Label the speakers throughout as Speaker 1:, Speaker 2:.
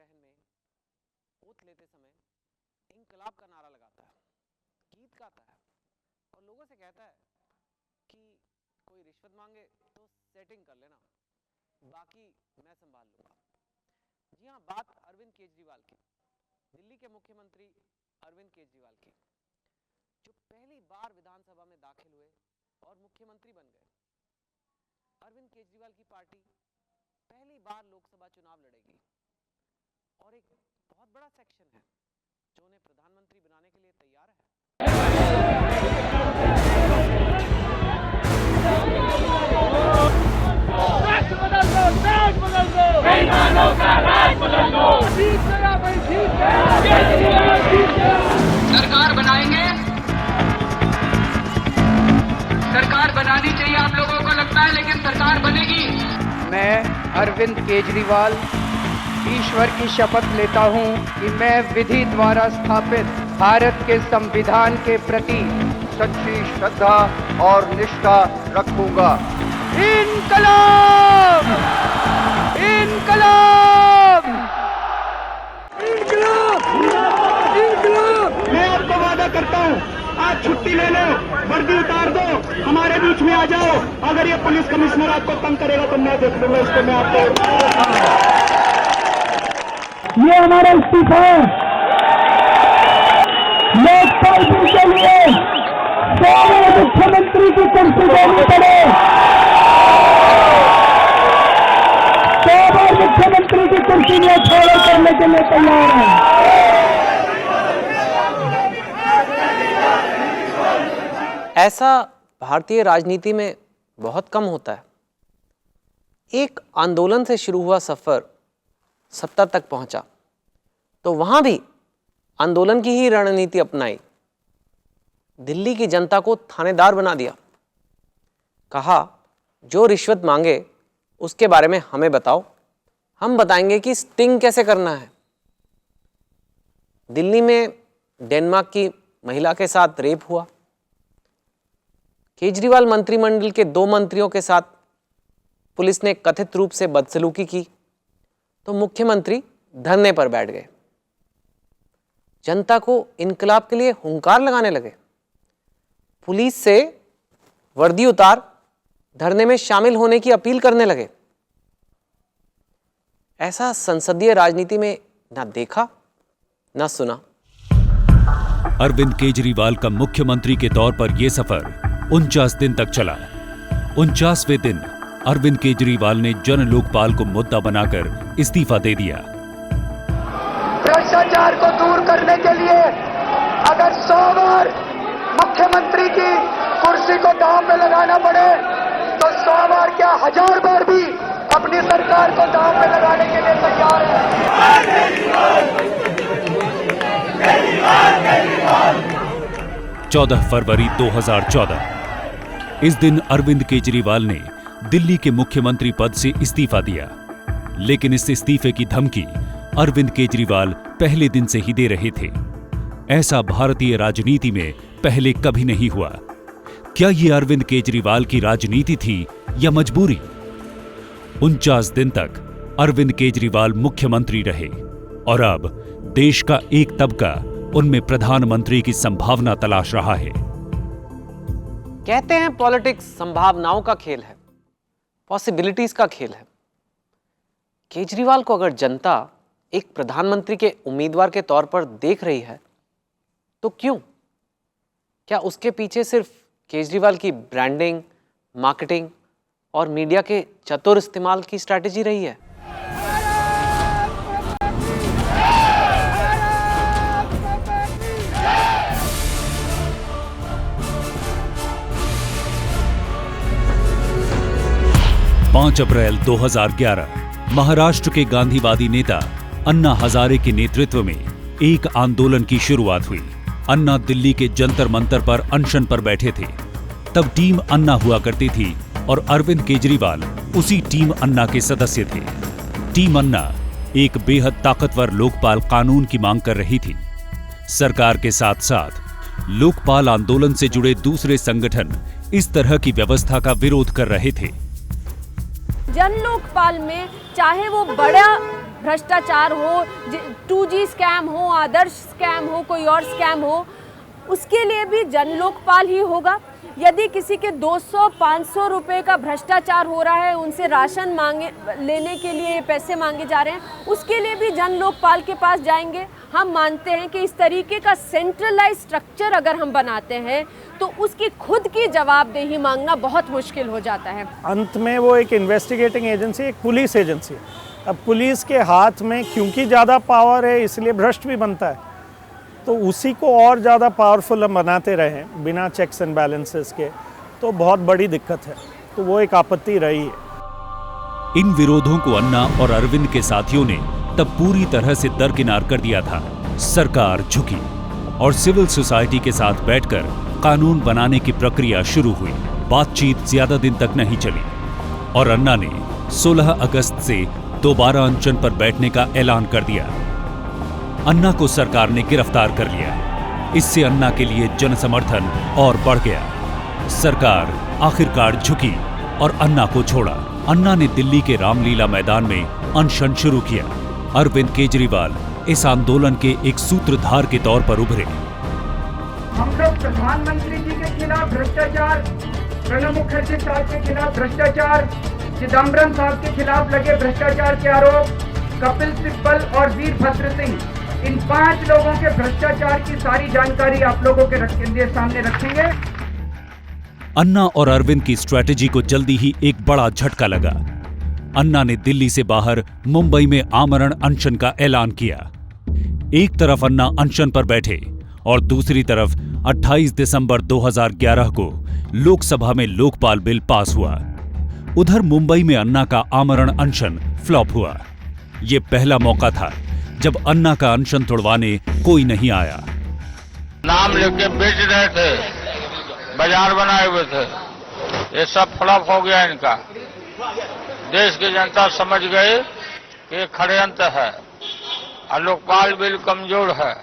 Speaker 1: रहन में ओथ लेते समय इंकलाब का नारा लगाता है, गीत गाता है और लोगों से कहता है कि कोई रिश्वत मांगे तो सेटिंग कर लेना, बाकी मैं संभाल लूंगा। जी हाँ, बात अरविंद केजरीवाल की, दिल्ली के मुख्यमंत्री अरविंद केजरीवाल की, जो पहली बार विधानसभा में दाखिल हुए और मुख्यमंत्री बन गए। अरविंद केजरीवाल की पार्टी पहली बार लोकसभा चुनाव लड़ेगी और एक बहुत बड़ा सेक्शन है जो उन्हें प्रधानमंत्री बनाने के लिए तैयार है।
Speaker 2: राज बदल दो, राज बदल दो, बेईमानों का राज बदल दो। जीत गया भाई, जीत गया, केजरीवाल जीत गया।
Speaker 3: सरकार बनाएंगे, सरकार बनानी चाहिए आप लोगों को लगता है, लेकिन सरकार बनेगी।
Speaker 4: मैं अरविंद केजरीवाल ईश्वर की शपथ लेता हूं कि मैं विधि द्वारा स्थापित भारत के संविधान के प्रति सच्ची श्रद्धा और निष्ठा रखूंगा। इनकलाब! इनकलाब!
Speaker 2: इनकलाब! मैं आपको वादा करता हूं, आज छुट्टी ले लो, वर्दी उतार दो, हमारे बीच में आ जाओ। अगर ये पुलिस कमिश्नर आपको तंग करेगा तो मैं देख लूंगा इसको। मैं आपको ये हमारा इस्तीफा है लोकपाल के लिए, मुख्यमंत्री की कुर्सी देनी पड़े, मुख्यमंत्री की कुर्सी में छोड़ो करने के लिए तैयार है।
Speaker 1: ऐसा भारतीय राजनीति में बहुत कम होता है। एक आंदोलन से शुरू हुआ सफर सत्ता तक पहुंचा तो वहां भी आंदोलन की ही रणनीति अपनाई। दिल्ली की जनता को थानेदार बना दिया, कहा जो रिश्वत मांगे उसके बारे में हमें बताओ, हम बताएंगे कि स्टिंग कैसे करना है। दिल्ली में डेनमार्क की महिला के साथ रेप हुआ। केजरीवाल मंत्रिमंडल के 2 मंत्रियों के साथ पुलिस ने कथित रूप से बदसलूकी की तो मुख्यमंत्री धरने पर बैठ गए। जनता को इनकलाब के लिए हुंकार लगाने लगे। पुलिस से वर्दी उतार, धरने में शामिल होने की अपील करने लगे। ऐसा संसदीय राजनीति में ना देखा ना सुना।
Speaker 5: अरविंद केजरीवाल का मुख्यमंत्री के तौर पर यह सफर 49 दिन तक चला। 49वें दिन अरविंद केजरीवाल ने जन लोकपाल को मुद्दा बनाकर इस्तीफा दे दिया।
Speaker 4: भ्रष्टाचार को दूर करने के लिए अगर 100 बार मुख्यमंत्री की कुर्सी को दांव पे लगाना पड़े तो 100 बार क्या 1000 बार भी अपनी सरकार को दांव पे लगाने के लिए तैयार है।
Speaker 5: 14 फरवरी 2014 इस दिन अरविंद केजरीवाल ने दिल्ली के मुख्यमंत्री पद से इस्तीफा दिया, लेकिन इस इस्तीफे की धमकी अरविंद केजरीवाल पहले दिन से ही दे रहे थे। ऐसा भारतीय राजनीति में पहले कभी नहीं हुआ। क्या यह अरविंद केजरीवाल की राजनीति थी या मजबूरी? 49 दिन तक अरविंद केजरीवाल मुख्यमंत्री रहे और अब देश का एक तबका उनमें प्रधानमंत्री की संभावना तलाश रहा है।
Speaker 1: कहते हैं पॉलिटिक्स संभावनाओं का खेल है, पॉसिबिलिटीज का खेल है। केजरीवाल को अगर जनता एक प्रधानमंत्री के उम्मीदवार के तौर पर देख रही है तो क्यों? क्या उसके पीछे सिर्फ केजरीवाल की ब्रांडिंग, मार्केटिंग और मीडिया के चतुर इस्तेमाल की स्ट्रैटेजी रही है?
Speaker 5: पांच अप्रैल 2011 महाराष्ट्र के गांधीवादी नेता अन्ना हजारे के नेतृत्व में एक आंदोलन की शुरुआत हुई। अन्ना दिल्ली के जंतर मंतर पर अनशन पर बैठे थे। तब टीम अन्ना हुआ करती थी और अरविंद केजरीवाल उसी टीम अन्ना के सदस्य थे। टीम अन्ना एक बेहद ताकतवर लोकपाल कानून की मांग कर रही थी। सरकार के साथ साथ लोकपाल आंदोलन से जुड़े दूसरे संगठन इस तरह की व्यवस्था का विरोध कर रहे थे।
Speaker 6: जन लोकपाल में चाहे वो बड़ा भ्रष्टाचार हो, 2G स्कैम हो, आदर्श स्कैम हो, कोई और स्कैम हो, उसके लिए भी जन लोकपाल ही होगा। यदि किसी के 200-500 रुपए का भ्रष्टाचार हो रहा है, उनसे राशन लेने के लिए पैसे मांगे जा रहे हैं, उसके लिए भी जन लोकपाल के पास जाएंगे। हम मानते हैं कि इस तरीके का सेंट्रलाइज स्ट्रक्चर अगर हम बनाते हैं तो उसकी खुद की जवाबदेही मांगना बहुत मुश्किल हो जाता है।
Speaker 2: अंत में वो एक इन्वेस्टिगेटिंग एजेंसी, एक पुलिस एजेंसी है। अब पुलिस के हाथ में क्योंकि ज़्यादा पावर है इसलिए भ्रष्ट भी बनता है, तो उसी को और ज़्यादा पावरफुल हम बनाते रहें बिना चेक्स एंड बैलेंसेस के, तो बहुत बड़ी दिक्कत है। तो वो एक आपत्ति रही है।
Speaker 5: इन विरोधों को अन्ना और अरविंद के साथियों ने तब पूरी तरह से दरकिनार कर दिया था। सरकार झुकी और सिविल सोसाइटी के साथ बैठकर कानून बनाने की प्रक्रिया शुरू हुई। बातचीत ज्यादा दिन तक नहीं चली और अन्ना ने 16 अगस्त से दोबारा अनशन पर बैठने का ऐलान कर दिया। अन्ना को सरकार ने गिरफ्तार कर लिया। इससे अन्ना के लिए जनसमर्थन और बढ़ गया। सरकार आखिरकार झुकी और अन्ना को छोड़ा। अन्ना ने दिल्ली के रामलीला मैदान में अनशन शुरू किया। अरविंद केजरीवाल इस आंदोलन के एक सूत्रधार के तौर पर उभरे।
Speaker 4: हम लोग प्रधानमंत्री जी के खिलाफ भ्रष्टाचार, प्रणब मुखर्जी साहब के खिलाफ भ्रष्टाचार, चिदम्बरम साहब के खिलाफ लगे भ्रष्टाचार के आरोप, कपिल सिब्बल और वीरभद्र सिंह, इन 5 लोगों के भ्रष्टाचार की सारी जानकारी आप लोगों के सामने रखेंगे।
Speaker 5: अन्ना और अरविंद की स्ट्रैटेजी को जल्दी ही एक बड़ा झटका लगा। अन्ना ने दिल्ली से बाहर मुंबई में आमरण अनशन का ऐलान किया। एक तरफ अन्ना अनशन पर बैठे और दूसरी तरफ 28 दिसंबर 2011 को लोकसभा में लोकपाल बिल पास हुआ। उधर मुंबई में अन्ना का आमरण अनशन फ्लॉप हुआ। ये पहला मौका था जब अन्ना का अनशन तोड़वाने कोई नहीं आया।
Speaker 7: नाम लेके बेच रहे थे, बाजार बनाए हुए थे, ये सब फ्लॉप हो गया इनका। देश की जनता समझ गई कि ये षड्यंत्र है और लोकपाल बिल कमजोर है,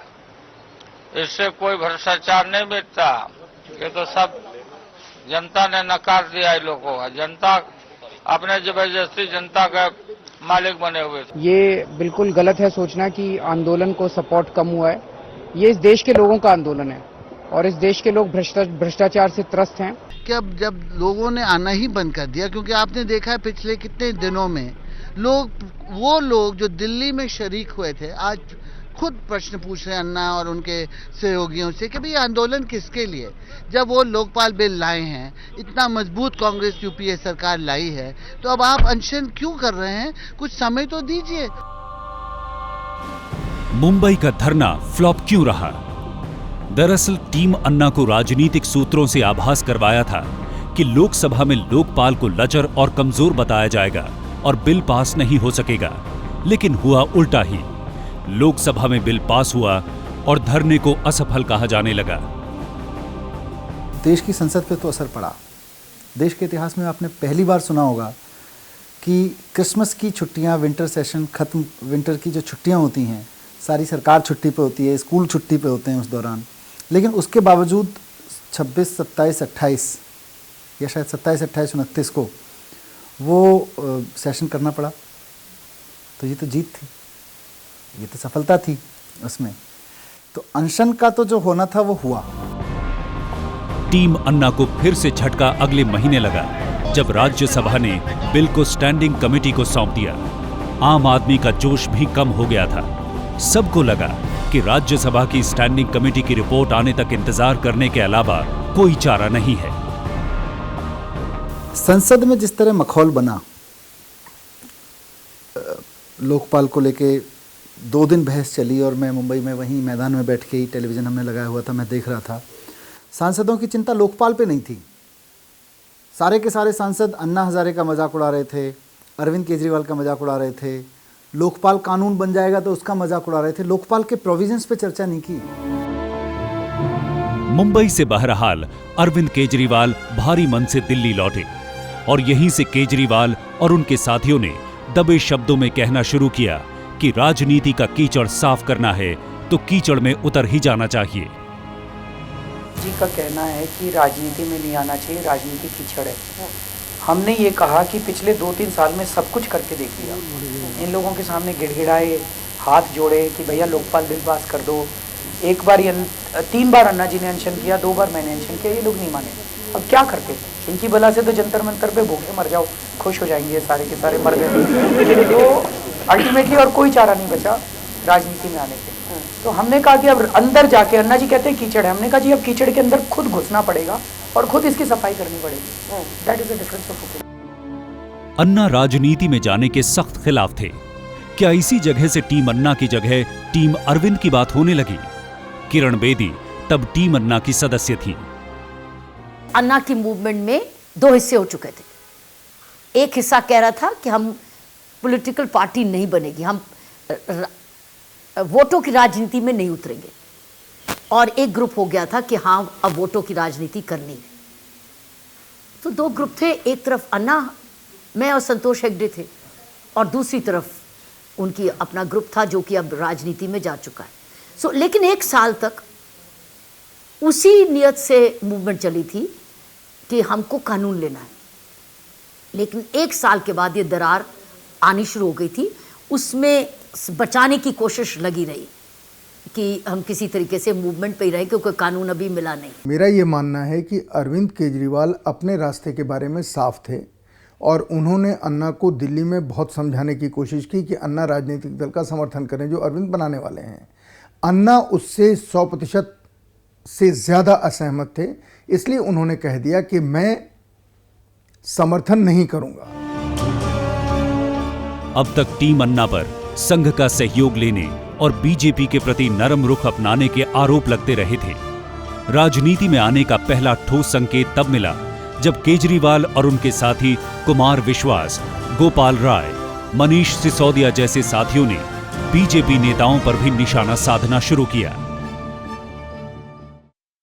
Speaker 7: इससे कोई भ्रष्टाचार नहीं मिटता। ये तो सब जनता ने नकार दिया इन लोगों को। जनता अपने जबरदस्ती जनता का मालिक बने हुए थे।
Speaker 4: ये बिल्कुल गलत है सोचना कि आंदोलन को सपोर्ट कम हुआ है। ये इस देश के लोगों का आंदोलन है और इस देश के लोग भ्रष्टाचार से त्रस्त हैं।
Speaker 8: कि अब जब लोगों ने आना ही बंद कर दिया, क्योंकि आपने देखा है पिछले कितने दिनों में वो लोग जो दिल्ली में शरीक हुए थे आज खुद प्रश्न पूछ रहे हैं अन्ना और उनके सहयोगियों से कि भाई आंदोलन किसके लिए, जब वो लोकपाल बिल लाए हैं, इतना मजबूत कांग्रेस यूपीए सरकार लाई है, तो अब आप अनशन क्यों कर रहे हैं? कुछ समय तो दीजिए।
Speaker 5: मुंबई का धरना फ्लॉप क्यों रहा? दरअसल टीम अन्ना को राजनीतिक सूत्रों से आभास करवाया था कि लोकसभा में लोकपाल को लचर और कमजोर बताया जाएगा और बिल पास नहीं हो सकेगा, लेकिन हुआ उल्टा ही। लोकसभा में बिल पास हुआ और धरने को असफल कहा जाने लगा।
Speaker 9: देश की संसद पे तो असर पड़ा। देश के इतिहास में आपने पहली बार सुना होगा कि क्रिसमस की छुट्टियां, विंटर सेशन खत्म, विंटर की जो छुट्टियां होती हैं, सारी सरकार छुट्टी पे होती है, स्कूल छुट्टी पे होते हैं उस दौरान, लेकिन उसके बावजूद 26, 27, 28 या शायद 27, 28, 29 को वो सेशन करना पड़ा। तो ये तो जीत थी, ये तो सफलता थी उसमें। तो अनशन का तो जो होना था वो हुआ।
Speaker 5: टीम अन्ना को फिर से झटका अगले महीने लगा जब राज्यसभा ने बिल को स्टैंडिंग कमेटी को सौंप दिया। आम आदमी का जोश भी कम हो गया था। सबको लगा कि राज्यसभा की स्टैंडिंग कमेटी की रिपोर्ट आने तक इंतजार करने के अलावा कोई चारा नहीं है।
Speaker 9: संसद में जिस तरह मखौल बना, लोकपाल को लेके 2 दिन बहस चली और मैं मुंबई में वहीं मैदान में बैठ के ही टेलीविज़न हमने लगाया हुआ था, मैं देख रहा था। सांसदों की चिंता लोकपाल पे नहीं थी। सारे के सारे सांसद अन्ना हजारे का मजाक उड़ा रहे थे, अरविंद केजरीवाल का मजाक उड़ा रहे थे, लोकपाल कानून बन जाएगा तो उसका मजाक उड़ा रहे थे। लोकपाल के प्रोविजंस पे चर्चा नहीं की।
Speaker 5: मुंबई से बहरहाल अरविंद केजरीवाल भारी मन से दिल्ली लौटे और यहीं से केजरीवाल और उनके साथियों ने दबे शब्दों में कहना शुरू किया कि राजनीति का कीचड़ साफ करना है तो कीचड़ में उतर ही जाना चाहिए।
Speaker 10: जी का कहना है कि राजनीति में नहीं आना चाहिए, राजनीति कीचड़ है।
Speaker 4: हमने ये कहा कि पिछले 2-3 साल में सब कुछ करके देख लिया, इन लोगों के सामने गिड़गिड़ाए, हाथ जोड़े कि भैया लोकपाल बिल पास कर दो। एक बार 3 बार अन्ना जी ने अनशन किया, 2 बार मैंने अनशन किया, ये लोग नहीं माने। अब क्या करते? इनकी बला से तो जंतर मंतर पे भूखे मर जाओ, खुश हो जाएंगे, सारे के सारे मर गए। तो अल्टीमेटली और कोई चारा नहीं बचा राजनीति में आने के। तो हमने कहा कि अब अंदर जाके, अन्ना जी कहते हैं कीचड़ है, हमने कहा जी अब कीचड़ के अंदर खुद घुसना पड़ेगा और खुद इसकी सफाई करनी पड़ेगी। That is the difference of opinion.
Speaker 5: Anna राजनीति में जाने के सख्त खिलाफ थे। क्या इसी जगह से टीम अन्ना की जगह टीम अरविंद की बात होने लगी? किरण बेदी तब टीम अन्ना की सदस्य थी।
Speaker 10: अन्ना की मूवमेंट में 2 हिस्से हो चुके थे। एक हिस्सा कह रहा था कि हम पॉलिटिकल पार्टी नहीं बनेगी, हम वोटों की राजनीति में नहीं उतरेंगे, और एक ग्रुप हो गया था कि हाँ अब वोटों की राजनीति करनी है। तो 2 ग्रुप थे, एक तरफ अन्ना, मैं और संतोष हेगड़े थे, और दूसरी तरफ उनकी अपना ग्रुप था जो कि अब राजनीति में जा चुका है। लेकिन 1 साल तक उसी नियत से मूवमेंट चली थी कि हमको कानून लेना है, लेकिन 1 साल के बाद ये दरार आनी शुरू हो गई थी। उसमें बचाने की कोशिश लगी रही कि हम किसी तरीके से मूवमेंट पे ही रहे, क्योंकि कानून अभी मिला नहीं।
Speaker 11: मेरा ये मानना है कि अरविंद केजरीवाल अपने रास्ते के बारे में साफ थे और उन्होंने अन्ना को दिल्ली में बहुत समझाने की कोशिश की कि अन्ना राजनीतिक दल का समर्थन करें जो अरविंद बनाने वाले हैं। अन्ना उससे 100% से ज़्यादा असहमत थे, इसलिए उन्होंने कह दिया कि मैं समर्थन नहीं करूंगा।
Speaker 5: अब तक टीम अन्ना पर संघ का सहयोग लेने और बीजेपी के प्रति नरम रुख अपनाने के आरोप लगते रहे थे। राजनीति में आने का पहला ठोस संकेत तब मिला जब केजरीवाल और उनके साथी कुमार विश्वास, गोपाल राय, मनीष सिसोदिया जैसे साथियों ने बीजेपी नेताओं पर भी निशाना साधना शुरू किया।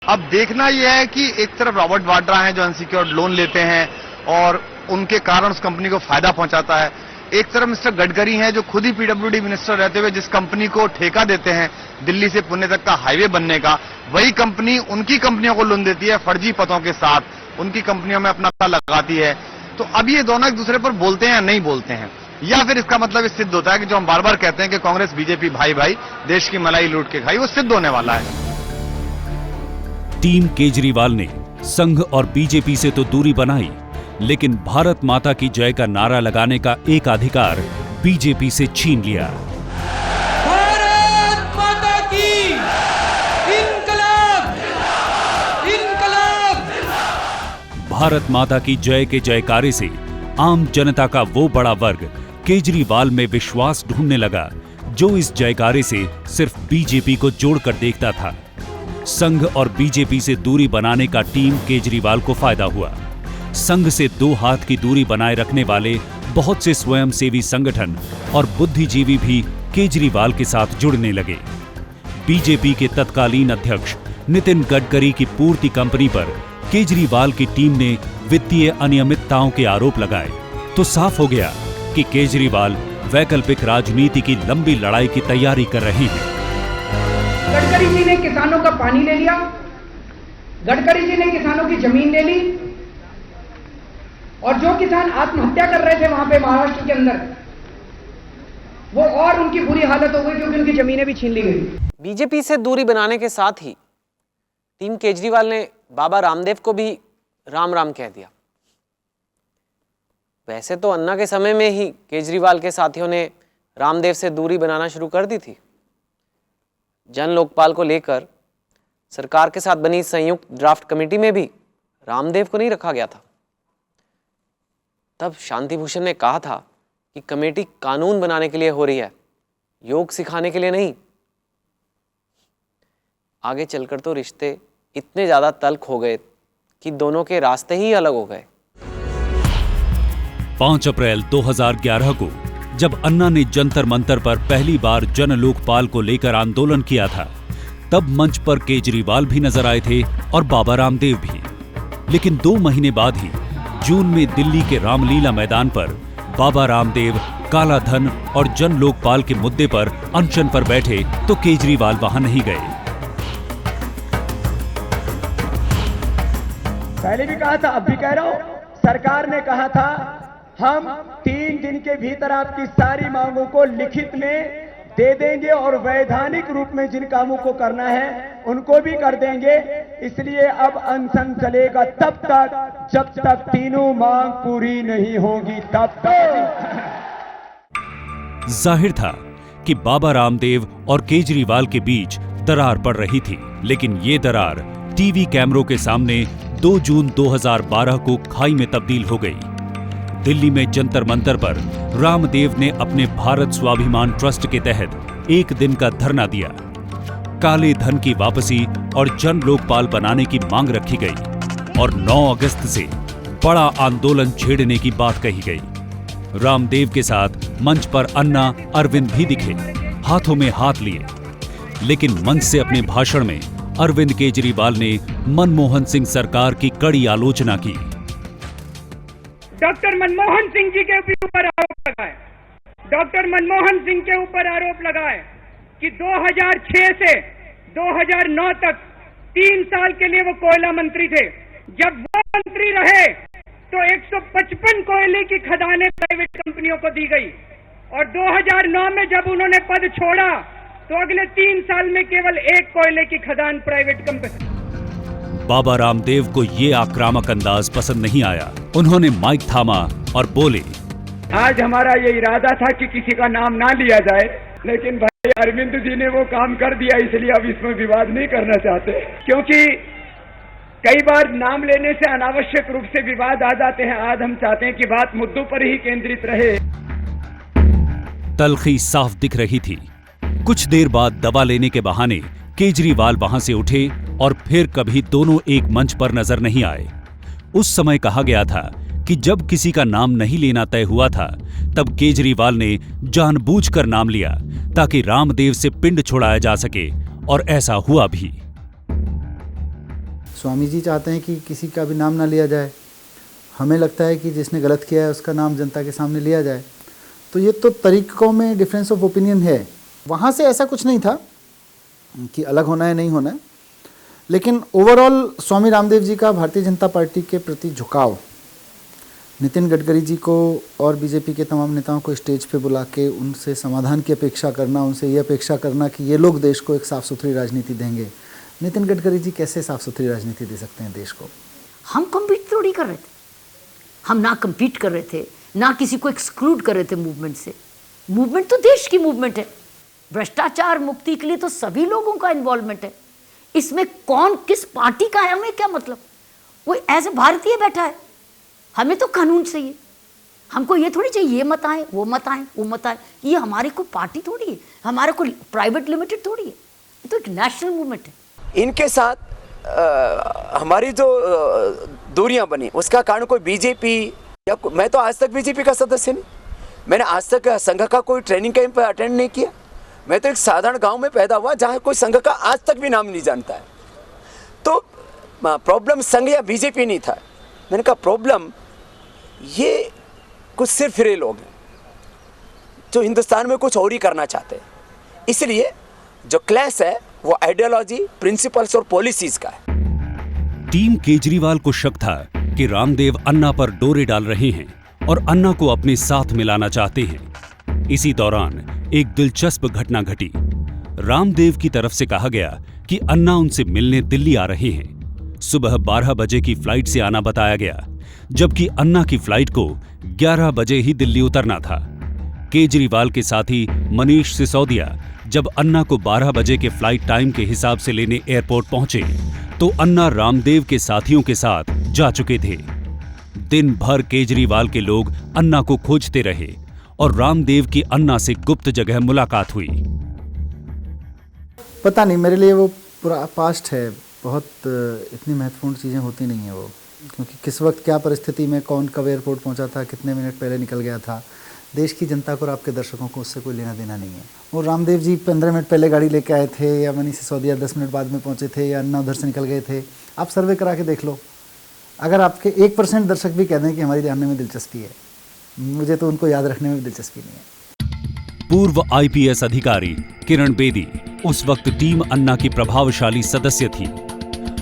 Speaker 12: अब देखना यह है कि एक तरफ रॉबर्ट वाड्रा हैं जो अनसिक्योर्ड लोन लेते हैं और उनके कारण उस कंपनी को फायदा पहुंचाता है, एक तरफ मिस्टर गडकरी हैं जो खुद ही पीडब्ल्यूडी मिनिस्टर रहते हुए जिस कंपनी को ठेका देते हैं दिल्ली से पुणे तक का हाईवे बनने का, वही कंपनी उनकी कंपनियों को लोन देती है फर्जी पतों के साथ, उनकी कंपनियों में अपना पैसा लगाती है। तो अब ये दोनों एक दूसरे पर बोलते हैं या नहीं बोलते हैं, या फिर इसका मतलब ये सिद्ध होता है कि जो हम बार बार कहते हैं कि कांग्रेस बीजेपी भाई भाई देश की मलाई लूट के खाई, वो सिद्ध होने वाला है।
Speaker 5: टीम केजरीवाल ने संघ और बीजेपी से तो दूरी बनाई, लेकिन भारत माता की जय का नारा लगाने का एक अधिकार बीजेपी से छीन लिया।
Speaker 3: भारत माता की इनकलाब, इनकलाब।
Speaker 5: भारत माता की जय के जयकारे से आम जनता का वो बड़ा वर्ग केजरीवाल में विश्वास ढूंढने लगा जो इस जयकारे से सिर्फ बीजेपी को जोड़कर देखता था। संघ और बीजेपी से दूरी बनाने का टीम केजरीवाल को फायदा हुआ। संघ से 2 हाथ की दूरी बनाए रखने वाले बहुत से स्वयंसेवी संगठन और बुद्धिजीवी भी केजरीवाल के साथ जुड़ने लगे। बीजेपी के तत्कालीन अध्यक्ष नितिन गडकरी की पूर्ति कंपनी पर केजरीवाल की टीम ने वित्तीय अनियमितताओं के आरोप लगाए तो साफ हो गया कि केजरीवाल वैकल्पिक राजनीति की लंबी लड़ाई की तैयारी कर रहे हैं।
Speaker 4: गडकरी जी ने किसानों का पानी ले लिया, गडकरी जी ने किसानों की जमीन ले ली, और जो किसान आत्महत्या कर रहे थे वहां पे महाराष्ट्र के अंदर, वो और उनकी बुरी हालत हो गई क्योंकि उनकी जमीनें भी छीन ली गई।
Speaker 1: बीजेपी से दूरी बनाने के साथ ही टीम केजरीवाल ने बाबा रामदेव को भी राम राम कह दिया। वैसे तो अन्ना के समय में ही केजरीवाल के साथियों ने रामदेव से दूरी बनाना शुरू कर दी थी। जन लोकपाल को लेकर सरकार के साथ बनी संयुक्त ड्राफ्ट कमेटी में भी रामदेव को नहीं रखा गया था। तब शांति भूषण ने कहा था कि कमेटी कानून बनाने के लिए हो रही है, योग सिखाने के लिए नहीं। आगे चलकर तो रिश्ते इतने ज्यादा तल्ख हो गए कि दोनों के रास्ते ही अलग हो गए।
Speaker 5: 5 अप्रैल 2011 को जब अन्ना ने जंतर मंतर पर पहली बार जन लोकपाल को लेकर आंदोलन किया था, तब मंच पर केजरीवाल भी नजर आए थे और बाबा रामदेव भी। लेकिन 2 महीने बाद ही जून में दिल्ली के रामलीला मैदान पर बाबा रामदेव काला धन और जन लोकपाल के मुद्दे पर अनशन पर बैठे तो केजरीवाल वहां नहीं गए।
Speaker 4: पहले भी कहा था, अब भी कह रहा हूं,
Speaker 13: सरकार ने कहा था हम 3 दिन के भीतर आपकी सारी मांगों को लिखित में दे देंगे और वैधानिक रूप में जिन कामों को करना है उनको भी कर देंगे। इसलिए अब अनशन चलेगा तब तक जब तक तीनों मांग पूरी नहीं होगी, तब तक।
Speaker 5: जाहिर था कि बाबा रामदेव और केजरीवाल के बीच दरार पड़ रही थी, लेकिन ये दरार टीवी कैमरों के सामने 2 जून 2012 को खाई में तब्दील हो गई। दिल्ली में जंतर मंतर पर रामदेव ने अपने भारत स्वाभिमान ट्रस्ट के तहत 1 दिन का धरना दिया। काले धन की वापसी और जन लोकपाल बनाने की मांग रखी गई और 9 अगस्त से बड़ा आंदोलन छेड़ने की बात कही गई। रामदेव के साथ मंच पर अन्ना अरविंद भी दिखे, हाथों में हाथ लिए, लेकिन मंच से अपने भाषण में अरविंद केजरीवाल ने मनमोहन सिंह सरकार की कड़ी आलोचना की।
Speaker 14: डॉक्टर मनमोहन सिंह जी के ऊपर आरोप लगाए, डॉक्टर मनमोहन सिंह के ऊपर आरोप लगाए कि 2006 से 2009 तक 3 साल के लिए वो कोयला मंत्री थे। जब वो मंत्री रहे तो 155 कोयले की खदानें प्राइवेट कंपनियों को दी गई और 2009 में जब उन्होंने पद छोड़ा तो अगले 3 साल में केवल 1 कोयले की खदान प्राइवेट कंपनी।
Speaker 5: बाबा रामदेव को ये आक्रामक अंदाज पसंद नहीं आया। उन्होंने माइक थामा और बोले,
Speaker 13: आज हमारा ये इरादा था कि किसी का नाम ना लिया जाए, लेकिन भाई अरविंद जी ने वो काम कर दिया, इसलिए अब इसमें विवाद नहीं करना चाहते, क्योंकि कई बार नाम लेने से अनावश्यक रूप से विवाद आ जाते हैं। आज हम चाहते हैं कि बात मुद्दों पर ही केंद्रित रहे।
Speaker 5: तलखी साफ दिख रही थी। कुछ देर बाद दवा लेने के बहाने केजरीवाल वहां से उठे और फिर कभी दोनों एक मंच पर नजर नहीं आए। उस समय कहा गया था कि जब किसी का नाम नहीं लेना तय हुआ था तब केजरीवाल ने जानबूझकर नाम लिया ताकि रामदेव से पिंड छुड़ाया जा सके, और ऐसा हुआ भी।
Speaker 9: स्वामी जी चाहते हैं कि किसी का भी नाम ना लिया जाए। हमें लगता है कि जिसने गलत किया है उसका नाम जनता के सामने लिया जाए। तो ये तो तरीकों में डिफरेंस ऑफ ओपिनियन है। वहाँ से ऐसा कुछ नहीं था कि अलग होना है नहीं होना है, लेकिन ओवरऑल स्वामी रामदेव जी का भारतीय जनता पार्टी के प्रति झुकाव, नितिन गडकरी जी को और बीजेपी के तमाम नेताओं को स्टेज पे बुला के उनसे समाधान की अपेक्षा करना, उनसे ये अपेक्षा करना कि ये लोग देश को एक साफ़ सुथरी राजनीति देंगे। नितिन गडकरी जी कैसे साफ़ सुथरी राजनीति दे सकते हैं देश को?
Speaker 10: हम कम्पीट थोड़ी कर रहे थे, हम ना कम्पीट कर रहे थे, ना किसी को एक्सक्लूड कर रहे थे मूवमेंट से। मूवमेंट तो देश की मूवमेंट है। भ्रष्टाचार मुक्ति के लिए तो सभी लोगों का इन्वॉल्वमेंट है। इसमें कौन किस पार्टी का है हमें क्या मतलब? वो एज ए भारतीय बैठा है, हमें तो कानून चाहिए। हमको ये थोड़ी चाहिए ये मत आए वो मत आए वो मत आए। ये हमारी कोई पार्टी थोड़ी है, हमारा कोई प्राइवेट लिमिटेड थोड़ी है, ये तो एक नेशनल मूवमेंट है।
Speaker 15: इनके साथ हमारी जो दूरियां बनी उसका कारण कोई बीजेपी या मैं तो आज तक बीजेपी का सदस्य नहीं। मैंने आज तक संघ का कोई ट्रेनिंग कैंप अटेंड नहीं किया। मैं तो एक साधारण गांव में पैदा हुआ जहां कोई संघ का आज तक भी नाम नहीं जानता है। तो प्रॉब्लम संघ या बीजेपी नहीं था। मैंने कहा प्रॉब्लम ये कुछ सिर फिरे लोग हैं जो हिंदुस्तान में कुछ और ही करना चाहते हैं। इसलिए जो क्लैश है वो आइडियोलॉजी, प्रिंसिपल्स और पॉलिसीज का है।
Speaker 5: टीम केजरीवाल को शक था कि रामदेव अन्ना पर डोरे डाल रहे हैं और अन्ना को अपने साथ मिलाना चाहते हैं। इसी दौरान एक दिलचस्प घटना घटी। रामदेव की तरफ से कहा गया कि अन्ना उनसे मिलने दिल्ली आ रहे हैं। सुबह 12 बजे की फ्लाइट से आना बताया गया, जबकि अन्ना की फ्लाइट को 11 बजे ही दिल्ली उतरना था। केजरीवाल के साथी मनीष सिसोदिया जब अन्ना को 12 बजे के फ्लाइट टाइम के हिसाब से लेने एयरपोर्ट पहुंचे तो अन्ना रामदेव के साथियों के साथ जा चुके थे। दिन भर केजरीवाल के लोग अन्ना को खोजते रहे और रामदेव की अन्ना से गुप्त जगह मुलाकात हुई।
Speaker 9: पता नहीं, मेरे लिए वो पूरा पास्ट है। बहुत इतनी महत्वपूर्ण चीज़ें होती नहीं है वो, क्योंकि किस वक्त क्या परिस्थिति में कौन कब एयरपोर्ट पहुंचा था, कितने मिनट पहले निकल गया था, देश की जनता को और आपके दर्शकों को उससे कोई लेना देना नहीं है। और रामदेव जी 15 मिनट पहले गाड़ी लेके आए थे या मनीष सिसोदिया 10 मिनट बाद में पहुंचे थे या अन्ना उधर से निकल गए थे, आप सर्वे करा के देख लो। अगर आपके 1% दर्शक भी कह दें कि हमारी जानने में दिलचस्पी है, मुझे तो उनको याद रखने में भी दिलचस्पी नहीं है।
Speaker 5: पूर्व आईपीएस अधिकारी किरण बेदी उस वक्त टीम अन्ना की प्रभावशाली सदस्य थी।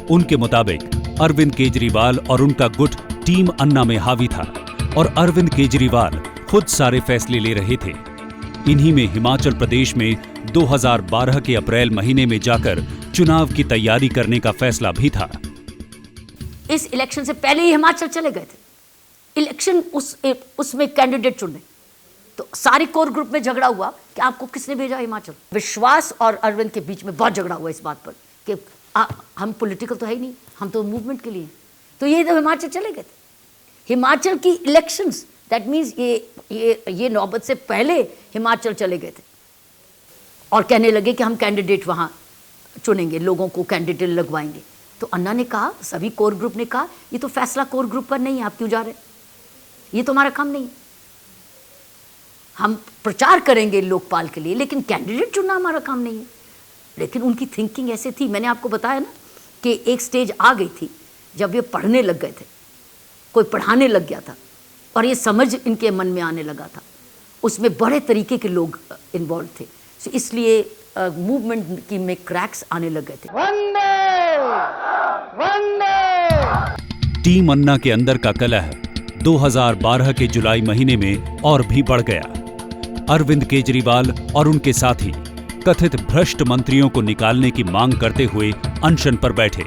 Speaker 5: उनके मुताबिक अरविंद केजरीवाल और उनका गुट टीम अन्ना में हावी था और अरविंद केजरीवाल खुद सारे फैसले ले रहे थे। इन्हीं में हिमाचल प्रदेश में 2012 के अप्रैल महीने में जाकर चुनाव की तैयारी करने का फैसला भी था।
Speaker 10: इस इलेक्शन से पहले ही हिमाचल चले गए थे इलेक्शन उसमें कैंडिडेट चुनने। तो सारी कोर ग्रुप में झगड़ा हुआ कि आपको किसने भेजा हिमाचल। विश्वास और अरविंद के बीच में बहुत झगड़ा हुआ इस बात पर कि हम पॉलिटिकल तो है ही नहीं, हम तो मूवमेंट के लिए। तो ये तो हिमाचल चले गए थे। हिमाचल की इलेक्शंस दैट मीन्स ये नौबत से पहले हिमाचल चले गए थे और कहने लगे कि हम कैंडिडेट वहाँ चुनेंगे, लोगों को कैंडिडेट लगवाएंगे। तो अन्ना ने कहा, सभी कोर ग्रुप ने कहा, ये तो फैसला कोर ग्रुप पर नहीं है, आप क्यों जा रहे हैं, ये तो हमारा काम नहीं है। हम प्रचार करेंगे लोकपाल के लिए, लेकिन कैंडिडेट चुनना हमारा काम नहीं है। लेकिन उनकी थिंकिंग ऐसे थी, मैंने आपको बताया ना कि एक स्टेज आ गई थी जब ये पढ़ने लग गए थे, कोई पढ़ाने लग गया था और ये समझ इनके मन में आने लगा था। उसमें बड़े तरीके के लोग इन्वॉल्व थे, तो इसलिए मूवमेंट की में क्रैक्स आने लग गए थे।
Speaker 5: टीम अन्ना के अंदर का कलह 2012 के जुलाई महीने में और भी बढ़ गया। अरविंद केजरीवाल और उनके साथी कथित भ्रष्ट मंत्रियों को निकालने की मांग करते हुए अनशन पर बैठे।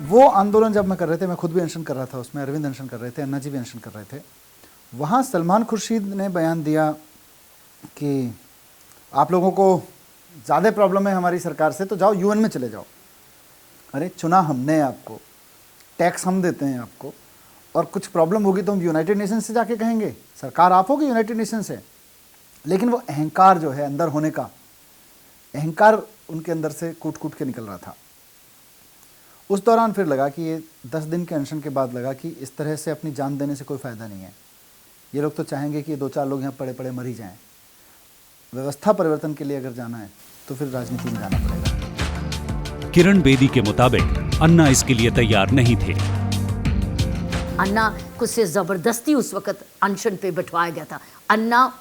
Speaker 9: वो आंदोलन जब मैं कर रहे थे, मैं खुद भी अनशन कर रहा था, उसमें अरविंद अनशन कर रहे थे, अन्ना जी भी अनशन कर रहे थे। वहाँ सलमान खुर्शीद ने बयान दिया कि आप लोगों को ज़्यादा प्रॉब्लम है हमारी सरकार से, तो जाओ यूएन में चले जाओ। अरे चुना हमने आपको, टैक्स हम देते हैं आपको, और कुछ प्रॉब्लम होगी तो हम यूनाइटेड नेशन से जाके कहेंगे, सरकार आप होगी यूनाइटेड नेशन से। लेकिन वो अहंकार जो है अंदर होने का, अहंकार उनके अंदर से कूट कूट के निकल रहा था। उस दौरान फिर लगा कि ये 10 दिन के अनशन के बाद लगा कि इस तरह से अपनी जान देने से कोई फ़ायदा नहीं है। ये लोग तो चाहेंगे कि 2-4 लोग यहाँ पड़े पड़े मर ही जाएँ। व्यवस्था परिवर्तन के लिए अगर जाना है तो फिर राजनीति में जाना पड़ेगा।
Speaker 5: किरण बेदी के मुताबिक अन्ना इसके लिए तैयार नहीं थे।
Speaker 10: अन्ना को से जबरदस्ती उस वक्त अनशन पे बैठवाया गया था। अन्ना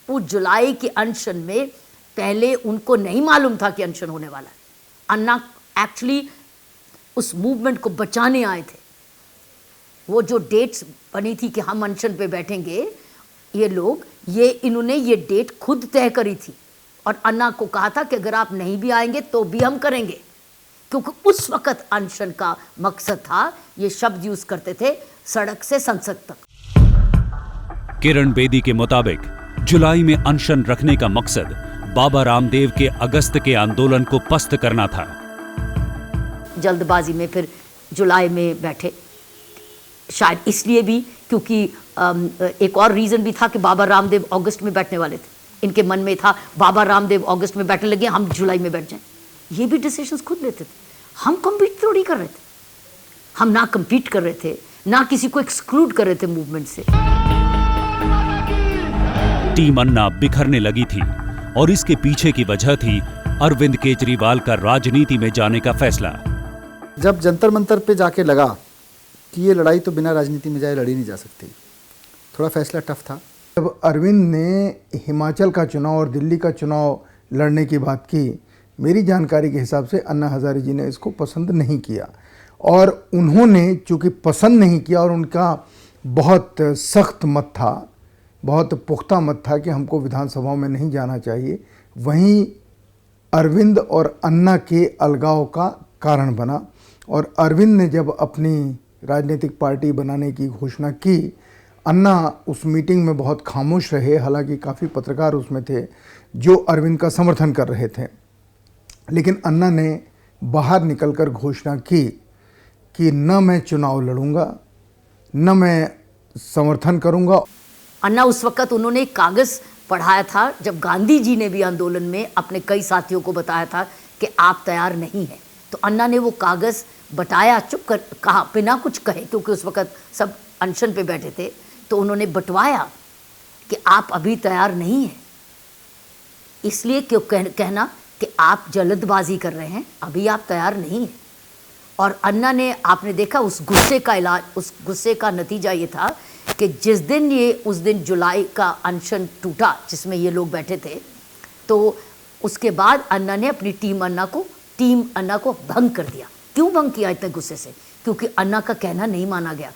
Speaker 10: उस जुलाई के अनशन में पहले उनको नहीं मालूम था कि अनशन होने वाला है। अन्ना एक्चुअली उस मूवमेंट को बचाने आए थे। वो जो डेट्स बनी थी कि हम अनशन पे बैठेंगे, ये लोग इन्होंने ये डेट खुद तय करी थी और अन्ना को कहा था कि अगर आप नहीं भी आएंगे तो भी हम करेंगे, क्योंकि उस वक्त अनशन का मकसद था, ये शब्द यूज करते थे, सड़क से संसद तक।
Speaker 5: किरण बेदी के मुताबिक जुलाई में अनशन रखने का मकसद बाबा रामदेव के अगस्त के आंदोलन को पस्त करना था।
Speaker 10: जल्दबाजी में फिर जुलाई में बैठे, शायद इसलिए भी क्योंकि एक और रीजन भी था कि बाबा रामदेव अगस्त में बैठने वाले थे। इनके मन में था बाबा रामदेव अगस्त में बैठने लगे, हम जुलाई में बैठ जाएं। ये भी डिसीजंस खुद लेते थे। हम कम्पीट थोड़ी कर रहे थे, हम ना कम्पीट कर रहे थे, ना किसी को एक्सक्लूड कर रहे थे मूवमेंट से।
Speaker 5: टीम अन्ना बिखरने लगी थी और इसके पीछे की वजह थी अरविंद केजरीवाल का राजनीति में जाने का फैसला।
Speaker 9: जब जंतर मंतर पे जाके लगा कि ये लड़ाई तो बिना राजनीति में जाए लड़ी नहीं जा सकती, थोड़ा फैसला टफ था।
Speaker 11: जब अरविंद ने हिमाचल का चुनाव और दिल्ली का चुनाव लड़ने की बात की, मेरी जानकारी के हिसाब से अन्ना हजारे जी ने इसको पसंद नहीं किया और उन्होंने चूँकि पसंद नहीं किया और उनका बहुत सख्त मत था, बहुत पुख्ता मत था कि हमको विधानसभाओं में नहीं जाना चाहिए, वहीं अरविंद और अन्ना के अलगाव का कारण बना। और अरविंद ने जब अपनी राजनीतिक पार्टी बनाने की घोषणा की, अन्ना उस मीटिंग में बहुत खामोश रहे, हालांकि काफ़ी पत्रकार उसमें थे जो अरविंद का समर्थन कर रहे थे। लेकिन अन्ना ने बाहर निकलकर घोषणा की कि न मैं चुनाव लड़ूंगा, न मैं समर्थन करूंगा।
Speaker 10: अन्ना उस वक्त उन्होंने एक कागज़ पढ़ाया था जब गांधी जी ने भी आंदोलन में अपने कई साथियों को बताया था कि आप तैयार नहीं हैं, तो अन्ना ने वो कागज़ बटाया, चुप कर कहा, बिना कुछ कहे, क्योंकि उस वक्त सब अनशन पे बैठे थे, तो उन्होंने बटवाया कि आप अभी तैयार नहीं हैं, इसलिए क्यों कहना कि आप जल्दबाजी कर रहे हैं, अभी आप तैयार नहीं हैं। और अन्ना ने, आपने देखा उस गुस्से का इलाज, उस गुस्से का नतीजा ये था कि जिस दिन उस दिन जुलाई का अनशन टूटा जिसमें ये लोग बैठे थे, तो उसके बाद अन्ना ने अपनी टीम अन्ना को भंग कर दिया। क्यों भंग किया इतने गुस्से से? क्योंकि अन्ना का कहना नहीं माना गया।